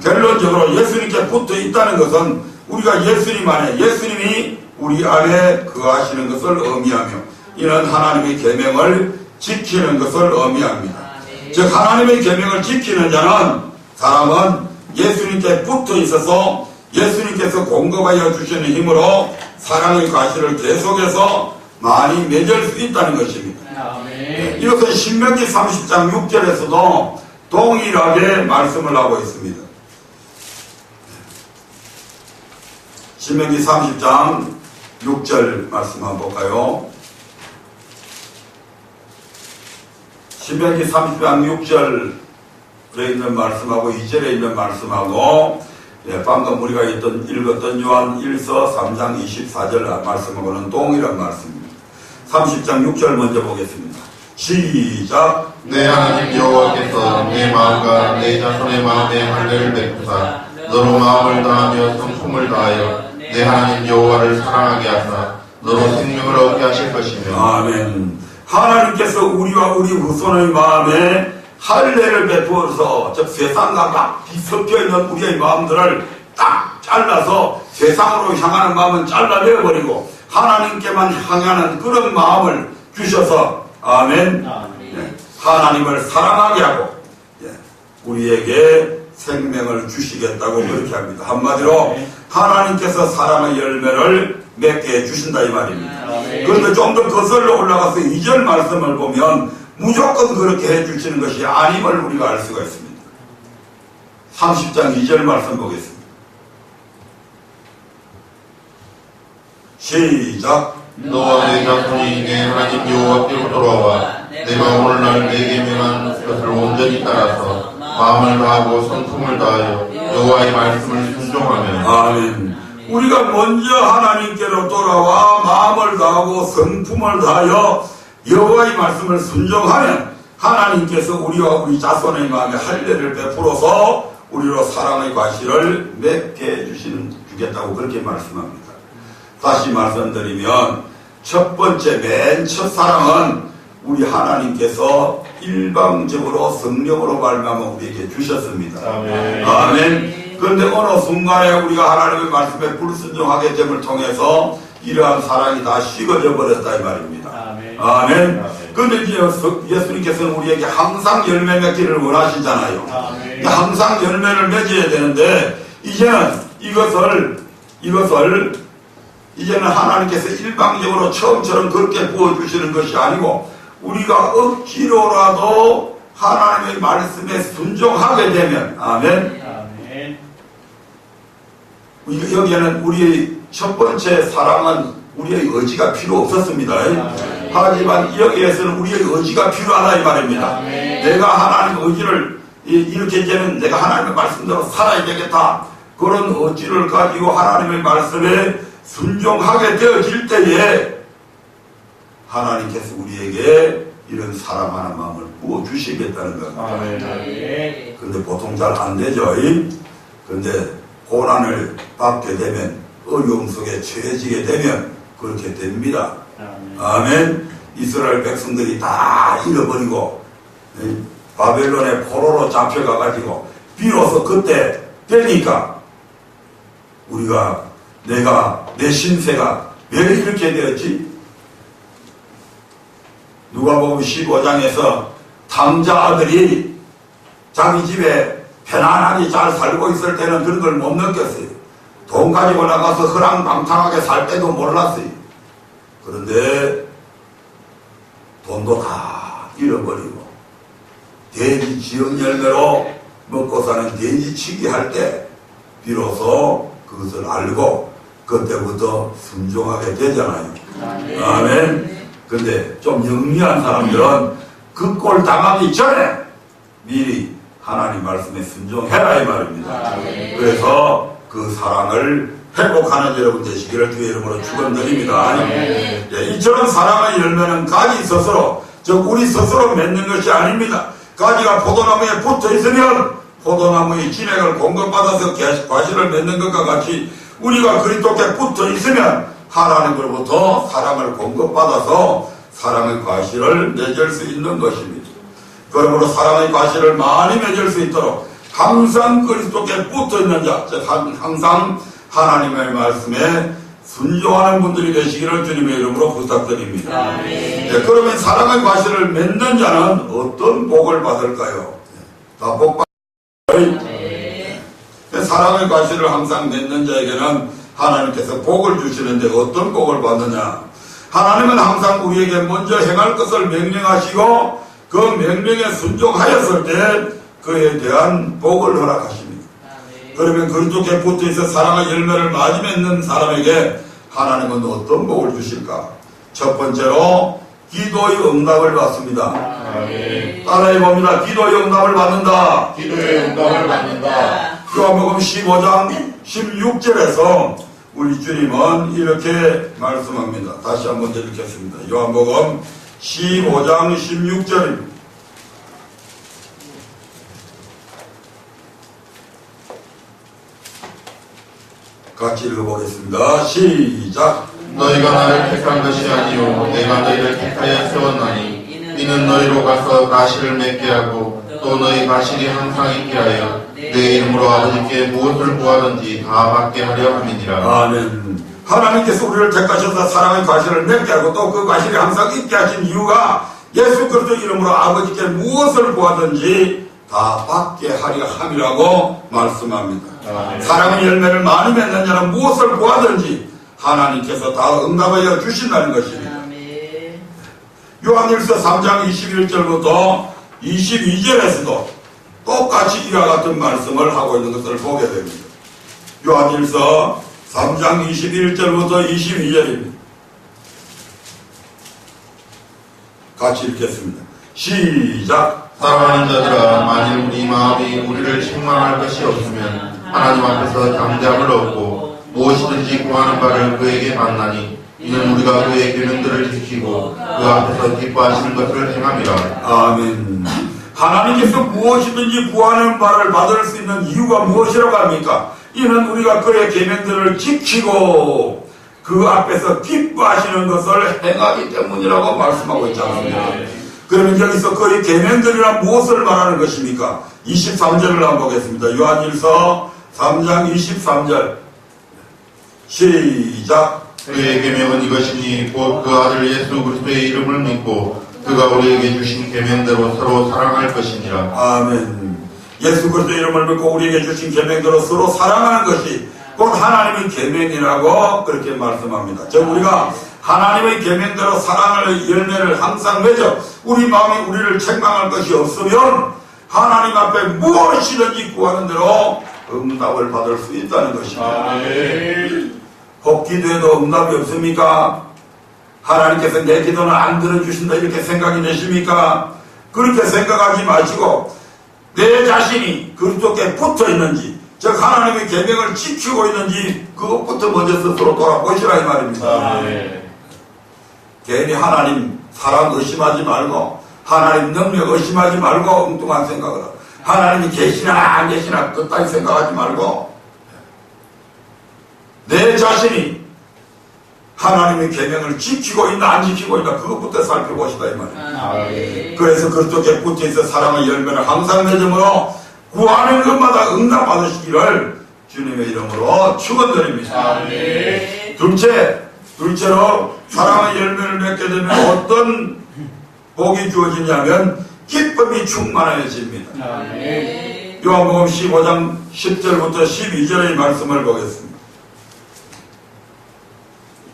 S1: 결론적으로 예수님께 붙어 있다는 것은 우리가 예수님 안에, 예수님이 우리 안에 거하시는 것을 의미하며 이는 하나님의 계명을 지키는 것을 의미합니다. 즉 하나님의 계명을 지키는 자는 사람은 예수님께 붙어 있어서 예수님께서 공급하여 주시는 힘으로 사랑의 과실을 계속해서 많이 맺을 수 있다는 것입니다. 네, 이것은 신명기 30장 6절에서도 동일하게 말씀을 하고 있습니다. 신명기 30장 6절 말씀 한번 볼까요? 신명기 30장 6절에 있는 말씀하고 2절에 있는 말씀하고 방금 우리가 읽었던 요한 1서 3장 24절 말씀하고는 동일한 말씀입니다. 30장 6절 먼저 보겠습니다. 시작.
S2: 내 하나님 여호와께서 내 마음과 내 자손의 마음에 할례를 베푸사 너로 마음을 다하며 성품을 다하여 내 하나님 여호와를 사랑하게 하사 너로 생명을 얻게 하실 것이며.
S1: 아멘. 하나님께서 우리와 우리 후손의 마음에 할례를 베풀어서 즉 세상과 막 뒤섞여 있는 우리의 마음들을 딱 잘라서 세상으로 향하는 마음은 잘라내버리고 하나님께만 향하는 그런 마음을 주셔서 아멘. 네. 하나님을 사랑하게 하고 우리에게 생명을 주시겠다고 그렇게 합니다. 한마디로 하나님께서 사랑의 열매를 맺게 해주신다 이 말입니다. 그런데 좀 더 거슬러 올라가서 2절 말씀을 보면 무조건 그렇게 해주시는 것이 아님을 우리가 알 수가 있습니다. 30장 2절 말씀 보겠습니다. 시작.
S2: 너와 내 자손이 내 하나님 여호와께로 돌아와 내가 오늘날 내게 명한 것을 온전히 따라서 마음을 다하고 성품을 다하여 여호와의 말씀을 순종하면.
S1: 아멘. 우리가 먼저 하나님께로 돌아와 마음을 다하고 성품을 다하여 여호와의 말씀을 순종하면 하나님께서 우리와 우리 자손의 마음에 할례를 베풀어서 우리로 사랑의 과실을 맺게 주겠다고 그렇게 말씀합니다. 다시 말씀드리면 첫 번째 맨 첫 사랑은 우리 하나님께서 일방적으로 성령으로 말미암아 우리에게 주셨습니다. 아멘. 그런데 어느 순간에 우리가 하나님의 말씀에 불순종하게 됨을 통해서 이러한 사랑이 다 식어져 버렸다 이 말입니다. 아멘. 그런데 예수님께서는 우리에게 항상 열매 맺기를 원하시잖아요. 항상 열매를 맺어야 되는데 이제는 이것을 이제는 하나님께서 일방적으로 처음처럼 그렇게 부어주시는 것이 아니고 우리가 억지로라도 하나님의 말씀에 순종하게 되면 아멘. 여기에는 우리의 첫 번째 사랑은 우리의 의지가 필요 없었습니다. 하지만 여기에서는 우리의 의지가 필요하다 이 말입니다. 내가 하나님의 의지를 이렇게 되면 내가 하나님의 말씀대로 살아야 되겠다. 그런 의지를 가지고 하나님의 말씀에 순종하게 되어질 때에 하나님께서 우리에게 이런 사랑하는 마음을 부어주시겠다는 겁니다. 그런데 보통 잘 안 되죠. 그런데 고난을 받게 되면 어려움 속에 처해지게 되면 그렇게 됩니다. 아멘. 이스라엘 백성들이 다 잃어버리고 바벨론의 포로로 잡혀가가지고 비로소 그때 되니까 내 신세가 왜 이렇게 되었지? 누가복음 15장에서 탕자 아들이 자기 집에 편안하게 잘 살고 있을 때는 그런 걸 못 느꼈어요. 돈 가지고 나가서 허랑방탕하게 살 때도 몰랐어요. 그런데 돈도 다 잃어버리고 돼지 지역 열매로 먹고 사는 돼지치기 할 때 비로소 그것을 알고 그때부터 순종하게 되잖아요. 아멘. 근데 좀 영리한 사람들은 그 꼴 당하기 전에 미리 하나님 말씀에 순종해라 이 말입니다. 그래서 그 사랑을 회복하는 여러분 되시기를 주의 이름으로 축원드립니다. 이처럼 사랑의 열매는 가지 스스로 즉 우리 스스로 맺는 것이 아닙니다. 가지가 포도나무에 붙어 있으면 포도나무의 진액을 공급받아서 과실을 맺는 것과 같이 우리가 그리스도께 붙어 있으면 하나님으로부터 사랑을 공급받아서 사랑의 과실을 맺을 수 있는 것입니다. 그러므로 사랑의 과실을 많이 맺을 수 있도록 항상 그리스도께 붙어 있는 자, 즉 항상 하나님의 말씀에 순종하는 분들이 되시기를 주님의 이름으로 부탁드립니다. 그러면 사랑의 과실을 맺는 자는 어떤 복을 받을까요? 다 복 받아요. 사랑의 과실을 항상 맺는 자에게는 하나님께서 복을 주시는데 어떤 복을 받느냐? 하나님은 항상 우리에게 먼저 행할 것을 명령하시고 그 명령에 순종하였을 때 그에 대한 복을 허락하십니다. 그러면 그리스도께 붙어있어 사랑의 열매를 많이 맺는 사람에게 하나님은 어떤 복을 주실까? 첫 번째로 기도의 응답을 받습니다. 따라해 봅니다. 기도의 응답을 받는다.
S2: 기도의 응답을 받는다.
S1: 요한복음 15장 16절에서 우리 주님은 이렇게 말씀합니다. 다시 한번 읽겠습니다. 요한복음 15장 16절입니다. 같이 읽어보겠습니다. 시작.
S2: 너희가 나를 택한 것이 아니요 내가 너희를 택하여 세웠나니 이는 너희로 가서 가시를 맺게 하고 또 너희 가실이 항상 있게 하여 내 이름으로 아버지께 무엇을 구하든지 다 받게 하려 함이니라.
S1: 아멘. 하나님께서 우리를 택하셔서 사랑의 가실을 맺게 하고 또 그 가실이 항상 있게 하신 이유가 예수 그리스도 이름으로 아버지께 무엇을 구하든지 다 받게 하려 함이라고 말씀합니다. 사랑의 열매를 많이 맺는 자는 무엇을 구하든지 하나님께서 다 응답하여 주신다는 것입니다. 요한일서 3장 21절부터 22절에서도 똑같이 이와 같은 말씀을 하고 있는 것을 보게 됩니다. 요한일서 3장 21절부터 22절입니다. 같이 읽겠습니다. 시작.
S2: 사랑하는 자들아 만일 우리 마음이 우리를 책망할 것이 없으면 하나님 앞에서 잠잠을 얻고 무엇이든지 구하는 바를 그에게 만나니 이는 우리가 그의 계명들을 지키고 그 앞에서 기뻐하시는 것을 행함이라.
S1: 아멘. 하나님께서 무엇이든지 구하는 바를 받을 수 있는 이유가 무엇이라고 합니까? 이는 우리가 그의 계명들을 지키고 그 앞에서 기뻐하시는 것을 행하기 때문이라고 말씀하고 있지 않습니까? 그러면 여기서 그의 계명들이란 무엇을 말하는 것입니까? 23절을 한번 보겠습니다. 요한일서 3장 23절 시작.
S2: 그의 계명은 이것이니 곧 그 아들 예수 그리스도의 이름을 믿고 그가 우리에게 주신 계명대로 서로 사랑할 것이니라.
S1: 아멘. 예수 그리스도의 이름을 믿고 우리에게 주신 계명대로 서로 사랑하는 것이 곧 하나님의 계명이라고 그렇게 말씀합니다. 즉 우리가 하나님의 계명대로 사랑을 열매를 항상 맺어 우리 마음이 우리를 책망할 것이 없으면 하나님 앞에 무엇이든지 구하는 대로 응답을 받을 수 있다는 것입니다. 혹 기도해도 응답이 없습니까? 하나님께서 내 기도는 안 들어주신다 이렇게 생각이 되십니까? 그렇게 생각하지 마시고 내 자신이 그리스도께 붙어 있는지 즉 하나님의 계명을 지키고 있는지 그것부터 먼저 스스로 돌아보시라 이 말입니다. 괜히 하나님 사랑 의심하지 말고 하나님 능력 의심하지 말고 엉뚱한 생각을 하고 하나님이 계시나 안 계시나 그따위 생각하지 말고 내 자신이 하나님의 계명을 지키고 있나 안 지키고 있나 그것부터 살펴보시다 이 말이에요. 그래서 그쪽에 붙어있어 사랑의 열매를 항상 맺음으로 구하는 것마다 응답받으시기를 주님의 이름으로 축원드립니다. 둘째로 사랑의 열매를 맺게 되면 어떤 복이 주어지냐면 기쁨이 충만해집니다. 요한복음 15장 10절부터 12절의 말씀을 보겠습니다.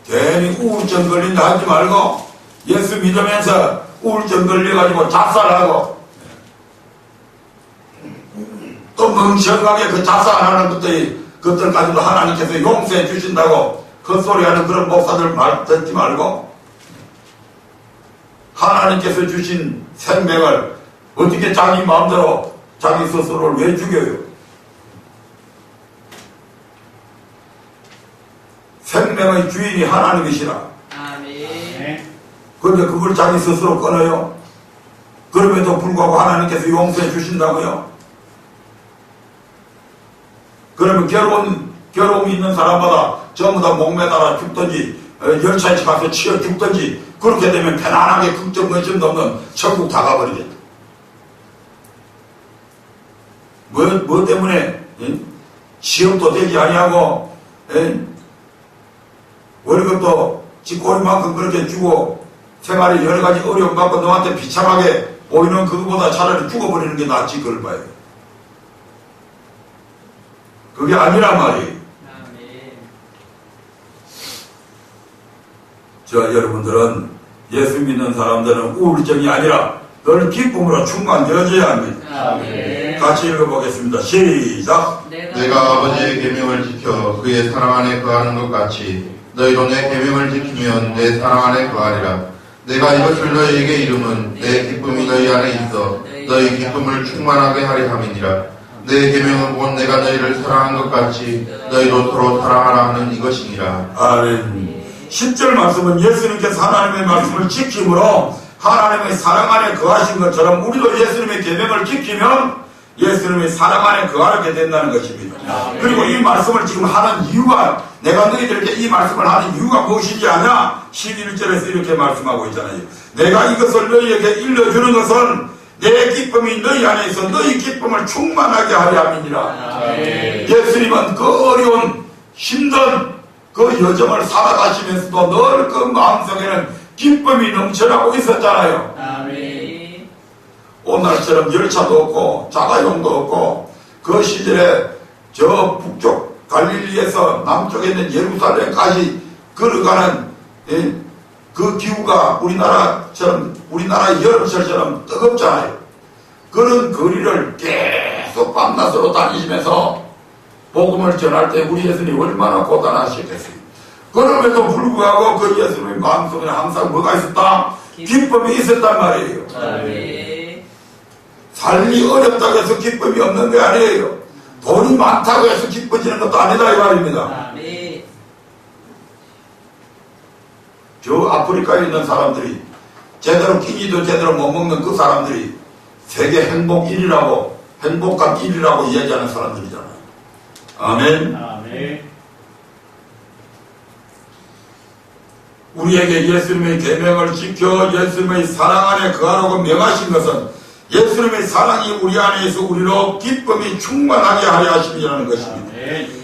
S1: 괜히 우울증 걸린다 하지 말고 예수 믿으면서 우울증 걸려가지고 자살하고 또 멍청하게 그 자살하는 것들 가지고 하나님께서 용서해 주신다고 헛소리하는 그런 목사들 말 듣지 말고 하나님께서 주신 생명을 어떻게 자기 마음대로 자기 스스로를 왜 죽여요? 생명의 주인이 하나님이시라. 그런데 그걸 자기 스스로 끊어요? 그럼에도 불구하고 하나님께서 용서해 주신다고요? 그러면 괴로움이 있는 사람마다 전부 다 목매달아 죽든지 열차에 가서 치여 죽든지 그렇게 되면 편안하게 걱정 의심도 없는 천국 다 가버리겠다. 뭐 때문에 시험도 되지 아니하고 월급도 쥐꼬리만큼 그렇게 주고 생활에 여러 가지 어려움 받고 너한테 비참하게 보이는 그거보다 차라리 죽어버리는 게 낫지 그걸 봐요. 그게 아니란 말이에요. 여러분들은 예수 믿는 사람들은 우울증이 아니라 늘 기쁨으로 충만되어져야 합니다. 같이 읽어보겠습니다. 시작.
S2: 내가 아버지의 계명을 지켜 그의 사랑 안에 거하는 것 같이 너희도 내 계명을 지키면 내 사랑 안에 거하리라. 내가 이것을 너희에게 이름은 내 기쁨이 너희 안에 있어 너희 기쁨을 충만하게 하려 함이니라. 내 계명은 곧 내가 너희를 사랑한 것 같이 너희도 서로 사랑하라 하는 이것이니라.
S1: 아멘. 10절 말씀은 예수님께서 하나님의 말씀을 지킴으로 하나님의 사랑 안에 거하신 것처럼 우리도 예수님의 계명을 지키면 예수님의 사랑 안에 거하게 된다는 것입니다. 그리고 이 말씀을 지금 하는 이유가 내가 너희들에게 이 말씀을 하는 이유가 무엇이지 않냐? 11절에서 이렇게 말씀하고 있잖아요. 내가 이것을 너희에게 일러주는 것은 내 기쁨이 너희 안에 있어 너희 기쁨을 충만하게 하려 함이니라. 예수님은 그 어려운 힘든 그 여정을 살아가시면서도 늘 그 마음속에는 기쁨이 넘쳐나고 있었잖아요. 오늘처럼 열차도 없고 자가용도 없고 그 시절에 저 북쪽 갈릴리에서 남쪽에 있는 예루살렘까지 걸어가는 그 기후가 우리나라 여름철처럼 뜨겁잖아요. 그런 거리를 계속 밤낮으로 다니시면서 복음을 전할 때 우리 예수님이 얼마나 고단하셨겠어요. 그럼에도 불구하고 그 예수님의 마음속에 항상 뭐가 있었다? 기쁨이 있었단 말이에요. 삶이 어렵다고 해서 기쁨이 없는 게 아니에요. 돈이 많다고 해서 기뻐지는 것도 아니다 이 말입니다. 저 아프리카에 있는 사람들이 제대로 끼니도 제대로 못 먹는 그 사람들이 세계 행복 1위라고 행복감 1위라고 이야기하는 사람들이잖아요. 아멘.
S3: 아멘.
S1: 우리에게 예수님의 계명을 지켜 예수님의 사랑 안에 거하라고 명하신 것은 예수님의 사랑이 우리 안에 있어 우리로 기쁨이 충만하게 하려 하심이라는 것입니다.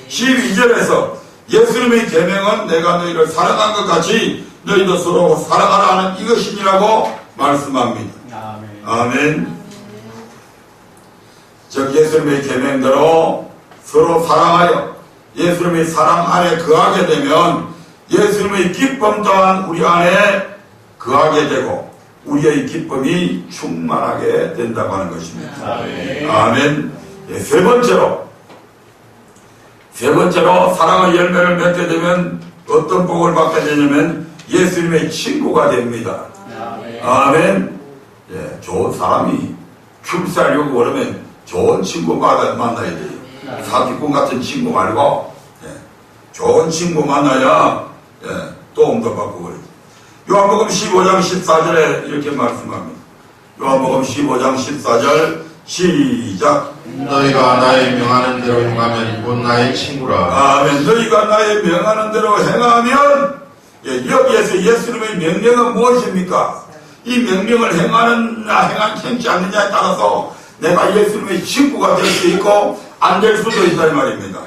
S1: 12절에서 예수님의 계명은 내가 너희를 사랑한 것 같이 너희도 서로 사랑하라 하는 이것이니라고 말씀합니다. 아멘. 즉 예수님의 계명대로 서로 사랑하여 예수님의 사랑 안에 거하게 되면 예수님의 기쁨 또한 우리 안에 거하게 되고 우리의 기쁨이 충만하게 된다고 하는 것입니다. 아멘. 세 번째로 사랑의 열매를 맺게 되면 어떤 복을 받게 되냐면 예수님의 친구가 됩니다. 아멘. 좋은 사람이 춤살려고 그러면 좋은 친구 만나야 돼요. 사기꾼 같은 친구 말고 좋은 친구 만나야 도움도 받고 그러죠. 요한복음 15장 14절에 이렇게 말씀합니다. 요한복음 15장 14절 시작.
S2: 너희가 나의 명하는 대로 행하면 곧 나의 친구라.
S1: 아멘. 너희가 나의 명하는 대로 행하면 여기에서 예수님의 명령은 무엇입니까? 이 명령을 행하지 않느냐에 따라서 내가 예수님의 친구가 될 수 있고 안 될 수도 있다 이 말입니다.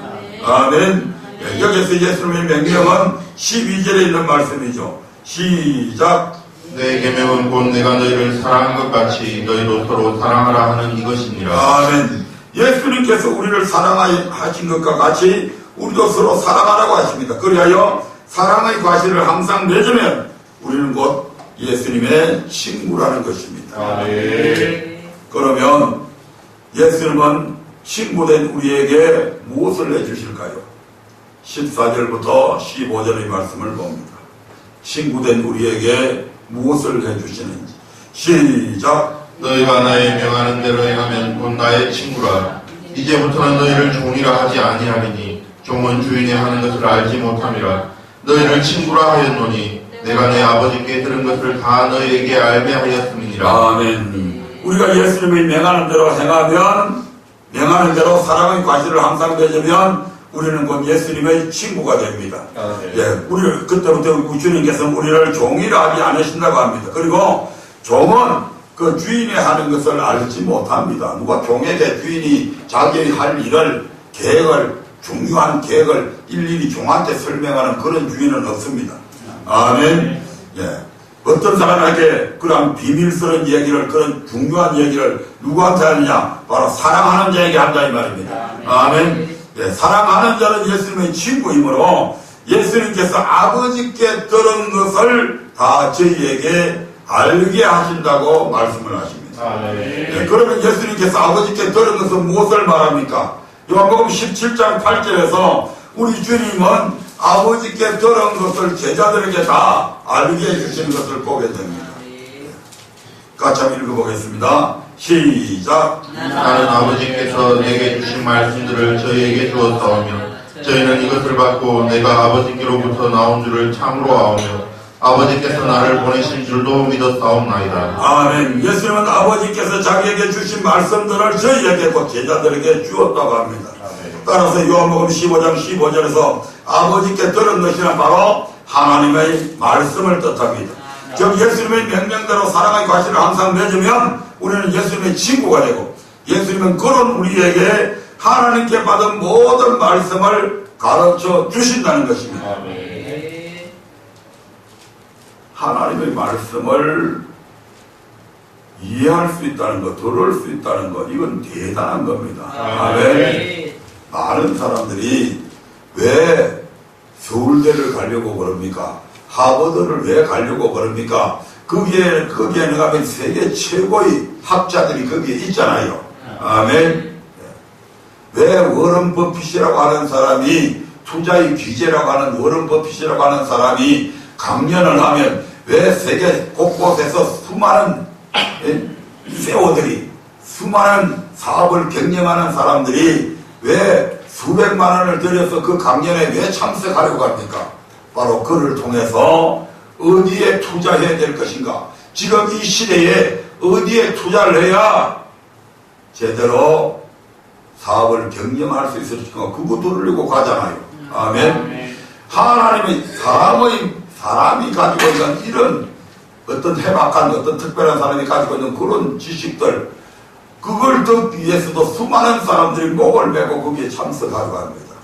S1: 아멘. 여기서 예수님의 명령은 12절에 있는 말씀이죠. 시작.
S2: 내 계명은 곧 내가 너희를 사랑한 것 같이 너희도 서로 사랑하라 하는 이것이니라.
S1: 아멘. 예수님께서 우리를 사랑하신 것과 같이 우리도 서로 사랑하라고 하십니다. 그리하여 사랑의 과실을 항상 맺으면 우리는 곧 예수님의 친구라는 것입니다.
S2: 아멘.
S1: 그러면 예수님은 친구된 우리에게 무엇을 해주실까요? 14절부터 15절의 말씀을 봅니다. 친구된 우리에게 무엇을 해주시는지 시작.
S2: 너희가 나의 명하는 대로 행하면 곧 나의 친구라. 이제부터는 너희를 종이라 하지 아니하리니 종은 주인의 하는 것을 알지 못함이라. 너희를 친구라 하였노니 내가 내 아버지께 들은 것을 다 너희에게 알게 하였음이니라.
S1: 아멘. 우리가 예수님이 명하는 대로 행하면 명하는 대로 사랑의 과실을 항상 맺으면 우리는 곧 예수님의 친구가 됩니다. 우리를 그때부터 주님께서는 우리를 종이라 하지 않으신다고 합니다. 그리고 종은 그 주인이 하는 것을 알지 못합니다. 누가 종에게 주인이 자기 할 일을 중요한 계획을 일일이 종한테 설명하는 그런 주인은 없습니다. 아멘. 어떤 사람에게 그런 비밀스러운 얘기를, 그런 중요한 얘기를 누구한테 하느냐? 바로 사랑하는 자에게 한다 이 말입니다. 아멘. 사랑하는 자는 예수님의 친구이므로 예수님께서 아버지께 들은 것을 다 저희에게 알게 하신다고 말씀을 하십니다. 그러면 예수님께서 아버지께 들은 것은 무엇을 말합니까? 요한복음 17장 8절에서 우리 주님은 아버지께 들은 것을 제자들에게 다 알게 해주시는 것을 보게 됩니다. 같이 한번 읽어보겠습니다. 시작.
S2: 나는 아버지께서 내게 주신 말씀들을 저희에게 주었사오며 저희는 이것을 받고 내가 아버지께로부터 나온 줄을 참으로 아오며 아버지께서 나를 보내신 줄도 믿었사옵나이다.
S1: 아멘. 예수님은 아버지께서 자기에게 주신 말씀들을 저희에게 곧 제자들에게 주었다고 합니다. 따라서 요한복음 15장 15절에서 아버지께 들은 것이란 바로 하나님의 말씀을 뜻합니다. 즉 예수님의 명령대로 사랑의 과실을 항상 맺으면 우리는 예수님의 친구가 되고 예수님은 그런 우리에게 하나님께 받은 모든 말씀을 가르쳐 주신다는 것입니다. 하나님의 말씀을 이해할 수 있다는 것, 들을 수 있다는 것, 이건 대단한 겁니다. 아멘. 많은 사람들이 왜 서울대를 가려고 그럽니까? 하버드를 왜 가려고 그럽니까? 거기에 가면 세계 최고의 학자들이 거기에 있잖아요. 아멘. 왜 워런 버핏이라고 하는 사람이, 투자의 귀재라고 하는 워런 버핏이라고 하는 사람이 강연을 하면 왜 세계 곳곳에서 수많은 CEO들이, 수많은 사업을 경영하는 사람들이 왜 수백만 원을 들여서 그 강연에 왜 참석하려고 합니까? 바로 그를 통해서 어디에 투자해야 될 것인가? 지금 이 시대에 어디에 투자를 해야 제대로 사업을 경영할 수 있을까? 그거 돌리고 가잖아요. 아멘. 하나님이 사람이 가지고 있는 이런 어떤 해박한 어떤 특별한 사람이 가지고 있는 그런 지식들, 그걸 듣기 위해서도 수많은 사람들이 목을 메고 거기에 참석하고 합니다.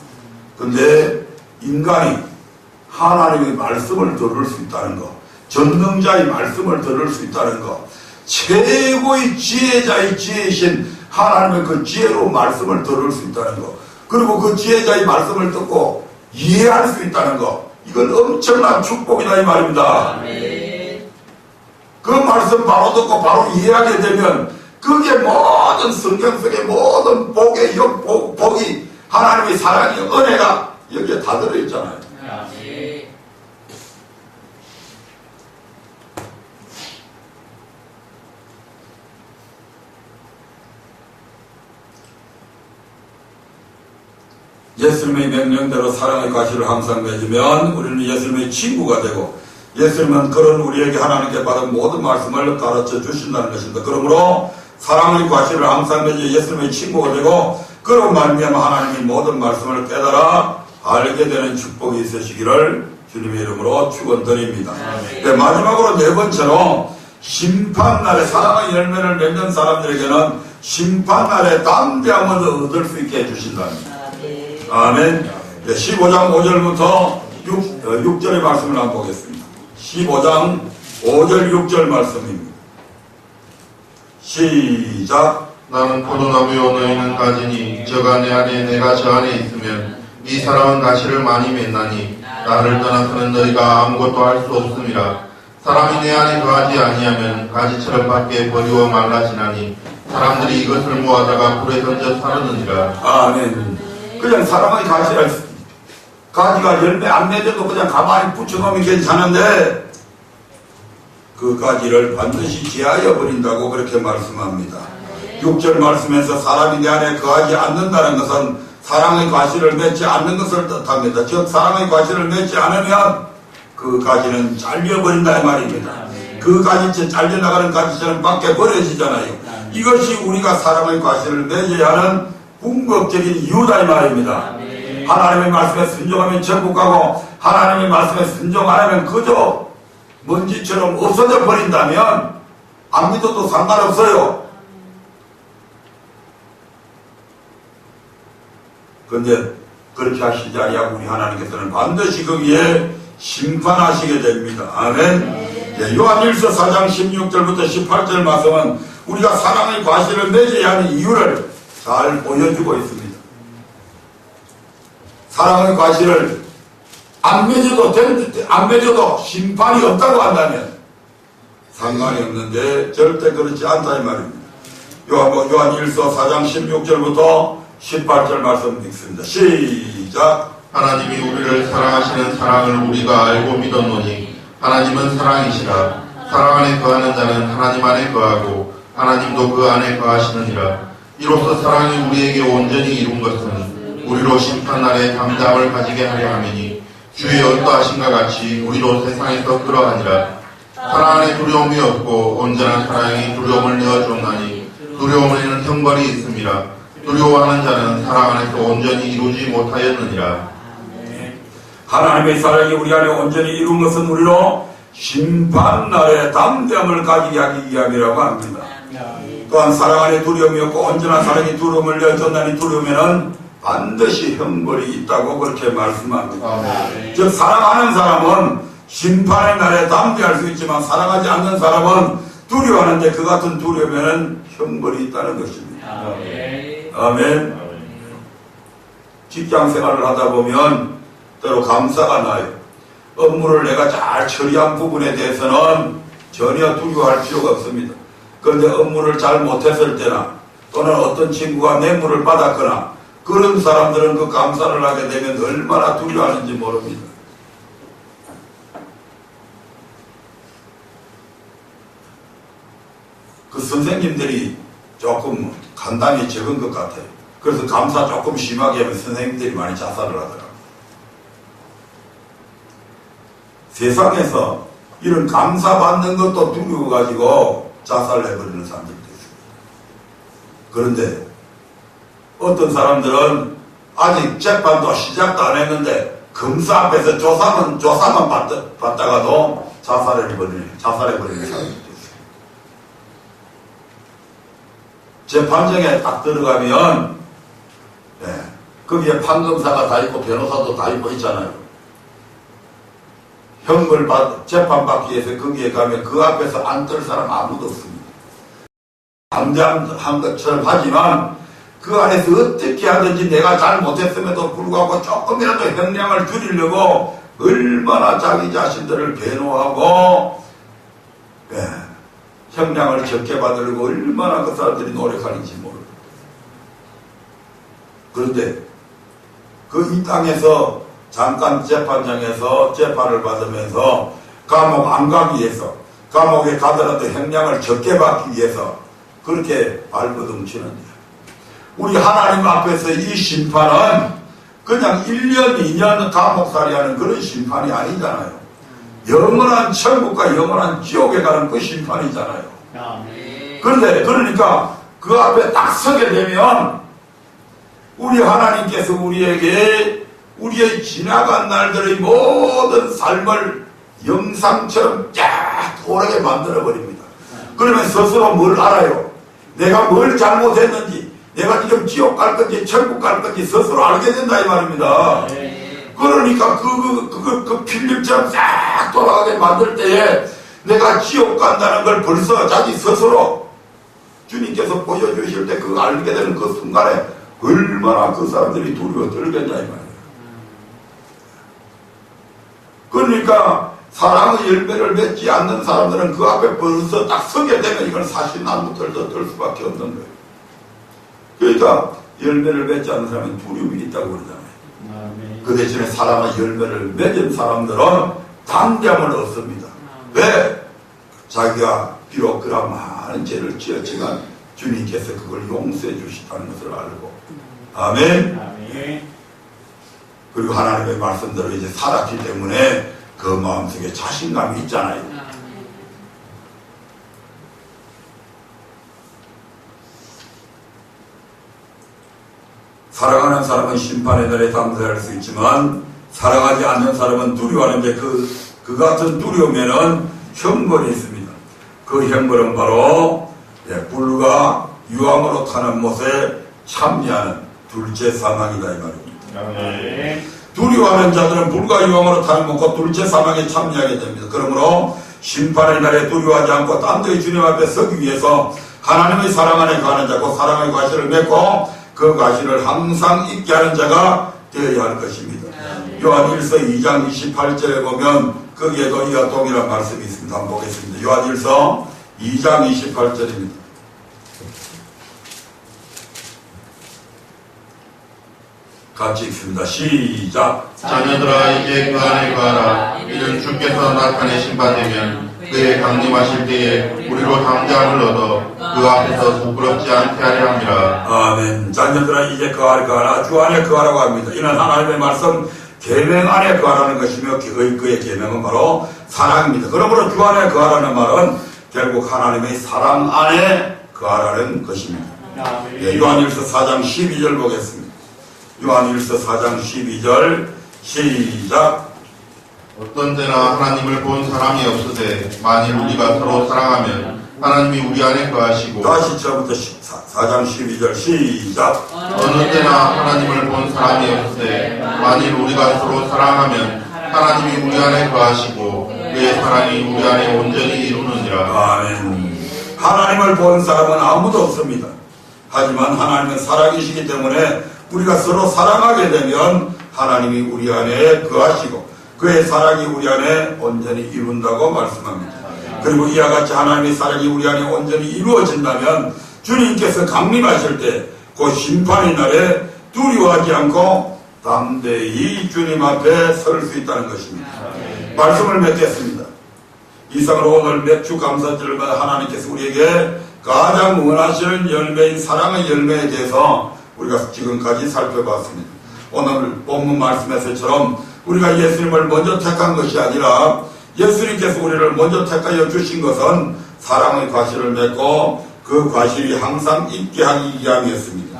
S1: 근데 인간이 하나님의 말씀을 들을 수 있다는 것, 전능자의 말씀을 들을 수 있다는 것, 최고의 지혜자의 지혜이신 하나님의 그 지혜로 말씀을 들을 수 있다는 것, 그리고 그 지혜자의 말씀을 듣고 이해할 수 있다는 것, 이건 엄청난 축복이다 이 말입니다. 그 말씀 바로 듣고 바로 이해하게 되면 그게 모든 성경 속의 모든 복이 하나님의 사랑이 은혜가 여기에 다 들어있잖아요. 예수님의 명령대로 사랑의 과실을 항상 맺으면 우리는 예수님의 친구가 되고, 예수님은 그런 우리에게 하나님께 받은 모든 말씀을 가르쳐 주신다는 것입니다. 그러므로 사랑의 과실을 항상 맺어 예수님의 친구가 되고, 그런 말미암아 하나님의 모든 말씀을 깨달아 알게 되는 축복이 있으시기를 주님의 이름으로 축원드립니다. 네, 마지막으로 네 번째로 심판날에 사랑의 열매를 맺는 사람들에게는 심판날에 담대함을 얻을 수 있게 해주신답니다. 아멘. 15장 5절부터 6절의 말씀을 한번 보겠습니다. 15장 5절 6절 말씀입니다. 시작.
S2: 나는 포도나무요 너희는 가지니 저가 내 안에 내가 저 안에 있으면 이 사람은 가시를 많이 맺나니 나를 떠나서는 너희가 아무것도 할 수 없음이라. 사람이 내 안에 거하지 아니하면 가지처럼 밖에 버리워 말라지나니 사람들이 이것을 모아다가 불에 던져 사르느니라.
S1: 아멘. 그냥 사람의 가지가 열매 안 맺어도 그냥 가만히 붙여놓으면 괜찮은데 그 가지를 반드시 제하여 버린다고 그렇게 말씀합니다. 6절 말씀에서 사람이 내 안에 거하지 않는다는 것은 사랑의 가시를 맺지 않는 것을 뜻합니다. 즉 사랑의 가시를 맺지 않으면 그 가지는 잘려버린다 이 말입니다. 그 가지 잘려나가는 가지처럼 밖에 버려지잖아요. 이것이 우리가 사랑의 가시를 맺어야 하는 궁극적인 이유다 이 말입니다. 하나님의 말씀에 순종하면 천국 가고 하나님의 말씀에 순종 안 하면 그저 먼지처럼 없어져 버린다면 안 믿어도 상관없어요. 그런데 그렇게 하시지 아니하고 우리 하나님께서는 반드시 거기에 심판하시게 됩니다. 아멘. 네, 요한일서 4장 16절부터 18절 말씀은 우리가 사랑의 과실을 맺어야 하는 이유를 잘 보여주고 있습니다. 사랑의 과실을 안 맺어도 심판이 없다고 한다면 상관이 없는데 절대 그렇지 않다 이 말입니다. 요한일서 4장 16절부터 18절 말씀 읽습니다. 시작.
S2: 하나님이 우리를 사랑하시는 사랑을 우리가 알고 믿었노니 하나님은 사랑이시라. 사랑 안에 거하는 자는 하나님 안에 거하고 하나님도 그 안에 거하시느니라. 이로써 사랑이 우리에게 온전히 이룬 것은 우리로 심판날에 담대함을 가지게 하려 함이니 주의 어떠하신가 같이 우리도 세상에서 그러하니라. 사랑 안에 두려움이 없고 온전한 사랑이 두려움을 내어주었나니 두려움에는 형벌이 있음이라. 두려워하는 자는 사랑 안에서 온전히 이루지 못하였느니라.
S1: 하나님의 사랑이 우리 안에 온전히 이룬 것은 우리로 심판날에 담대함을 가지게 하기 위함이라고 합니다. 또한 사랑 안에 두려움이 없고 온전한 사랑이 두려움을 내어줬나니 두려움에는 반드시 형벌이 있다고 그렇게 말씀합니다. 즉 사랑하는 사람은 심판의 날에 담대할 수 있지만 사랑하지 않는 사람은 두려워하는데 그 같은 두려움에는 형벌이 있다는 것입니다. 아멘. 직장 생활을 하다 보면 때로 감사가 나요. 업무를 내가 잘 처리한 부분에 대해서는 전혀 두려워할 필요가 없습니다. 그런데 업무를 잘 못했을 때나 또는 어떤 친구가 뇌물을 받았거나 그런 사람들은 그 감사를 하게 되면 얼마나 두려워하는지 모릅니다. 그 선생님들이 조금 간담이 적은 것 같아요. 그래서 감사 조금 심하게 하면 선생님들이 많이 자살을 하더라고요. 세상에서 이런 감사받는 것도 두려워가지고 자살해버리는 사람들이 있습니다. 그런데 어떤 사람들은 아직 재판도 시작도 안 했는데 검사 앞에서 조사만 받다가도 자살해버리는 사람들이 있어요. 재판정에 딱 들어가면 거기에 판검사가 다 있고 변호사도 다 있고 있잖아요. 재판받기 위해서 거기에 가면 그 앞에서 안 떨 사람 아무도 없습니다. 담대한 것처럼 하지만 그 안에서 어떻게 하든지 내가 잘못했음에도 불구하고 조금이라도 형량을 줄이려고 얼마나 자기 자신들을 변호하고 형량을 적게 받으려고 얼마나 그 사람들이 노력하는지 모릅니다. 그런데 그 이 땅에서 잠깐 재판장에서 재판을 받으면서 감옥 안 가기 위해서, 감옥에 가더라도 형량을 적게 받기 위해서 그렇게 발버둥 치는데, 우리 하나님 앞에서 이 심판은 그냥 1년, 2년 감옥살이하는 그런 심판이 아니잖아요. 영원한 천국과 영원한 지옥에 가는 그 심판이잖아요. 그런데 그러니까 그 앞에 딱 서게 되면 우리 하나님께서 우리에게 우리의 지나간 날들의 모든 삶을 영상처럼 쫙 오르게 만들어버립니다. 그러면 스스로 뭘 알아요? 내가 뭘 잘못했는지, 내가 지금 지옥 갈 건지 천국 갈 건지 스스로 알게 된다 이 말입니다. 그러니까 그 필름처럼 쫙 돌아가게 만들 때에 내가 지옥 간다는 걸 벌써 자기 스스로 주님께서 보여주실 때 그거 알게 되는 그 순간에 얼마나 그 사람들이 두려워 떨겠냐 이 말이에요. 그러니까 사랑의 열매를 맺지 않는 사람들은 그 앞에 벌써 딱 서게 되면 이건 사실난무털도 떨 수밖에 없는 거예요. 그러니까 열매를 맺지 않는 사람은 두려움이 있다고 그러잖아요. 그 대신에 사랑의 열매를 맺은 사람들은 담대함을 얻습니다. 왜? 자기가 비록 그런 많은 죄를 지었지만 주님께서 그걸 용서해 주시다는 것을 알고, 아멘. 그리고 하나님의 말씀대로 이제 살았기 때문에 그 마음속에 자신감이 있잖아요. 사랑하는 사람은 심판의 날에 담대할 수 있지만 사랑하지 않는 사람은 두려워하는데 그 같은 두려움에는 형벌이 있습니다. 그 형벌은 바로 불과 유황으로 타는 못에 참여하는 둘째 사망이다 이 말입니다. 두려워하는 자들은 불과 유황으로 타는 못과 둘째 사망에 참여하게 됩니다. 그러므로 심판의 날에 두려워하지 않고 딴데의 주님 앞에 서기 위해서 하나님의 사랑 안에 가는 자고 사랑의 과실을 맺고 그 과실을 항상 잊게 하는 자가 되어야 할 것입니다. 요한일서 2장 28절에 보면 거기에도 이와 동일한 말씀이 있습니다. 한번 보겠습니다. 요한일서 2장 28절입니다. 같이 읽습니다. 시작.
S2: 자녀들아 이제 그 안에 거하라. 이는 주께서 나타내신 바 되면 그의 강림하실 때에 우리로 담대함을 얻어 그 앞에서 부끄럽지 않게 하려 함이라.
S1: 아멘. 자녀들아 이제 그 안에 거하라. 주 안에 거하라고 합니다. 이는 하나님의 말씀 계명 안에 거하라는 것이며 그의 계명은 바로 사랑입니다. 그러므로 주 안에 거하라는 말은 결국 하나님의 사랑 안에 거하라는 것입니다. 요한일서 4장 12절 보겠습니다. 요한일서 4장 12절 시작.
S2: 어떤 때나 하나님을 본 사람이 없으되 만일 우리가 서로 사랑하면 하나님이 우리 안에 거하시고.
S1: 다시 처음부터 4장 12절 시작.
S2: 어느 때나 하나님을 본 사람이 없으되 만일 우리가 서로 사랑하면 하나님이 우리 안에 거하시고 그의 사랑이 우리 안에 온전히 이루느니라.
S1: 아멘. 하나님을 본 사람은 아무도 없습니다. 하지만 하나님은 사랑이시기 때문에 우리가 서로 사랑하게 되면 하나님이 우리 안에 거하시고 그의 사랑이 우리 안에 온전히 이룬다고 말씀합니다. 그리고 이와 같이 하나님의 사랑이 우리 안에 온전히 이루어진다면 주님께서 강림하실 때 그 심판의 날에 두려워하지 않고 담대히 주님 앞에 설 수 있다는 것입니다. 말씀을 맺겠습니다. 이상으로 오늘 몇 주 감사절마다 하나님께서 우리에게 가장 원하시는 열매인 사랑의 열매에 대해서 우리가 지금까지 살펴봤습니다. 오늘 본문 말씀에서처럼 우리가 예수님을 먼저 택한 것이 아니라 예수님께서 우리를 먼저 택하여 주신 것은 사랑의 과실을 맺고 그 과실이 항상 있게 하기 위함이었습니다.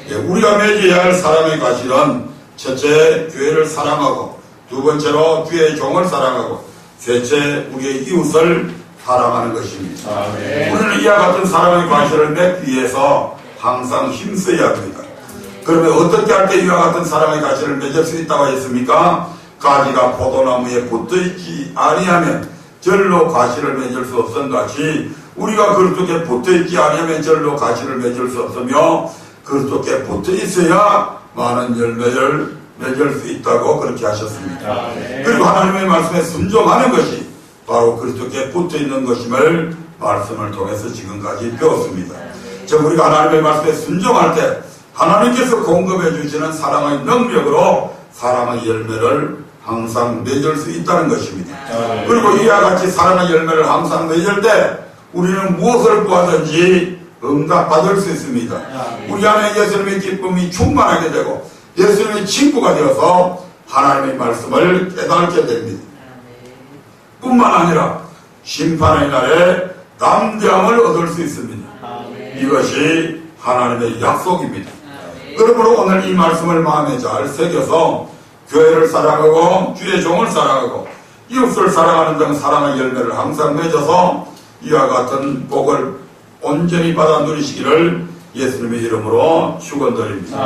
S1: 예, 우리가 맺어야 할 사랑의 과실은 첫째, 교회를 사랑하고, 두 번째로 교회의 종을 사랑하고, 셋째, 우리의 이웃을 사랑하는 것입니다. 우리는 이와 같은 사랑의 과실을 맺기 위해서 항상 힘써야 합니다. 그러면 어떻게 할 때 이와 같은 사랑의 과실을 맺을 수 있다고 했습니까? 가지가 포도나무에 붙어있지 아니하면 절로 과실을 맺을 수 없은 같이 우리가 그릇독에 붙어있지 아니하면 절로 과실을 맺을 수 없으며 그릇독에 붙어있어야 많은 열매를 맺을 수 있다고 그렇게 하셨습니다. 그리고 하나님의 말씀에 순종하는 것이 바로 그릇독에 붙어있는 것임을 말씀을 통해서 지금까지 배웠습니다. 즉 우리가 하나님의 말씀에 순종할 때 하나님께서 공급해 주시는 사랑의 능력으로 사랑의 열매를 항상 맺을 수 있다는 것입니다. 그리고 이와 같이 사랑의 열매를 항상 맺을 때 우리는 무엇을 구하든지 응답받을 수 있습니다. 우리 안에 예수님의 기쁨이 충만하게 되고 예수님의 친구가 되어서 하나님의 말씀을 깨닫게 됩니다. 뿐만 아니라 심판의 날에 담대함을 얻을 수 있습니다. 이것이 하나님의 약속입니다. 그러므로 오늘 이 말씀을 마음에 잘 새겨서 교회를 사랑하고 주의 종을 사랑하고 이웃을 사랑하는 등 사랑의 열매를 항상 맺어서 이와 같은 복을 온전히 받아 누리시기를 예수님의 이름으로 축원드립니다.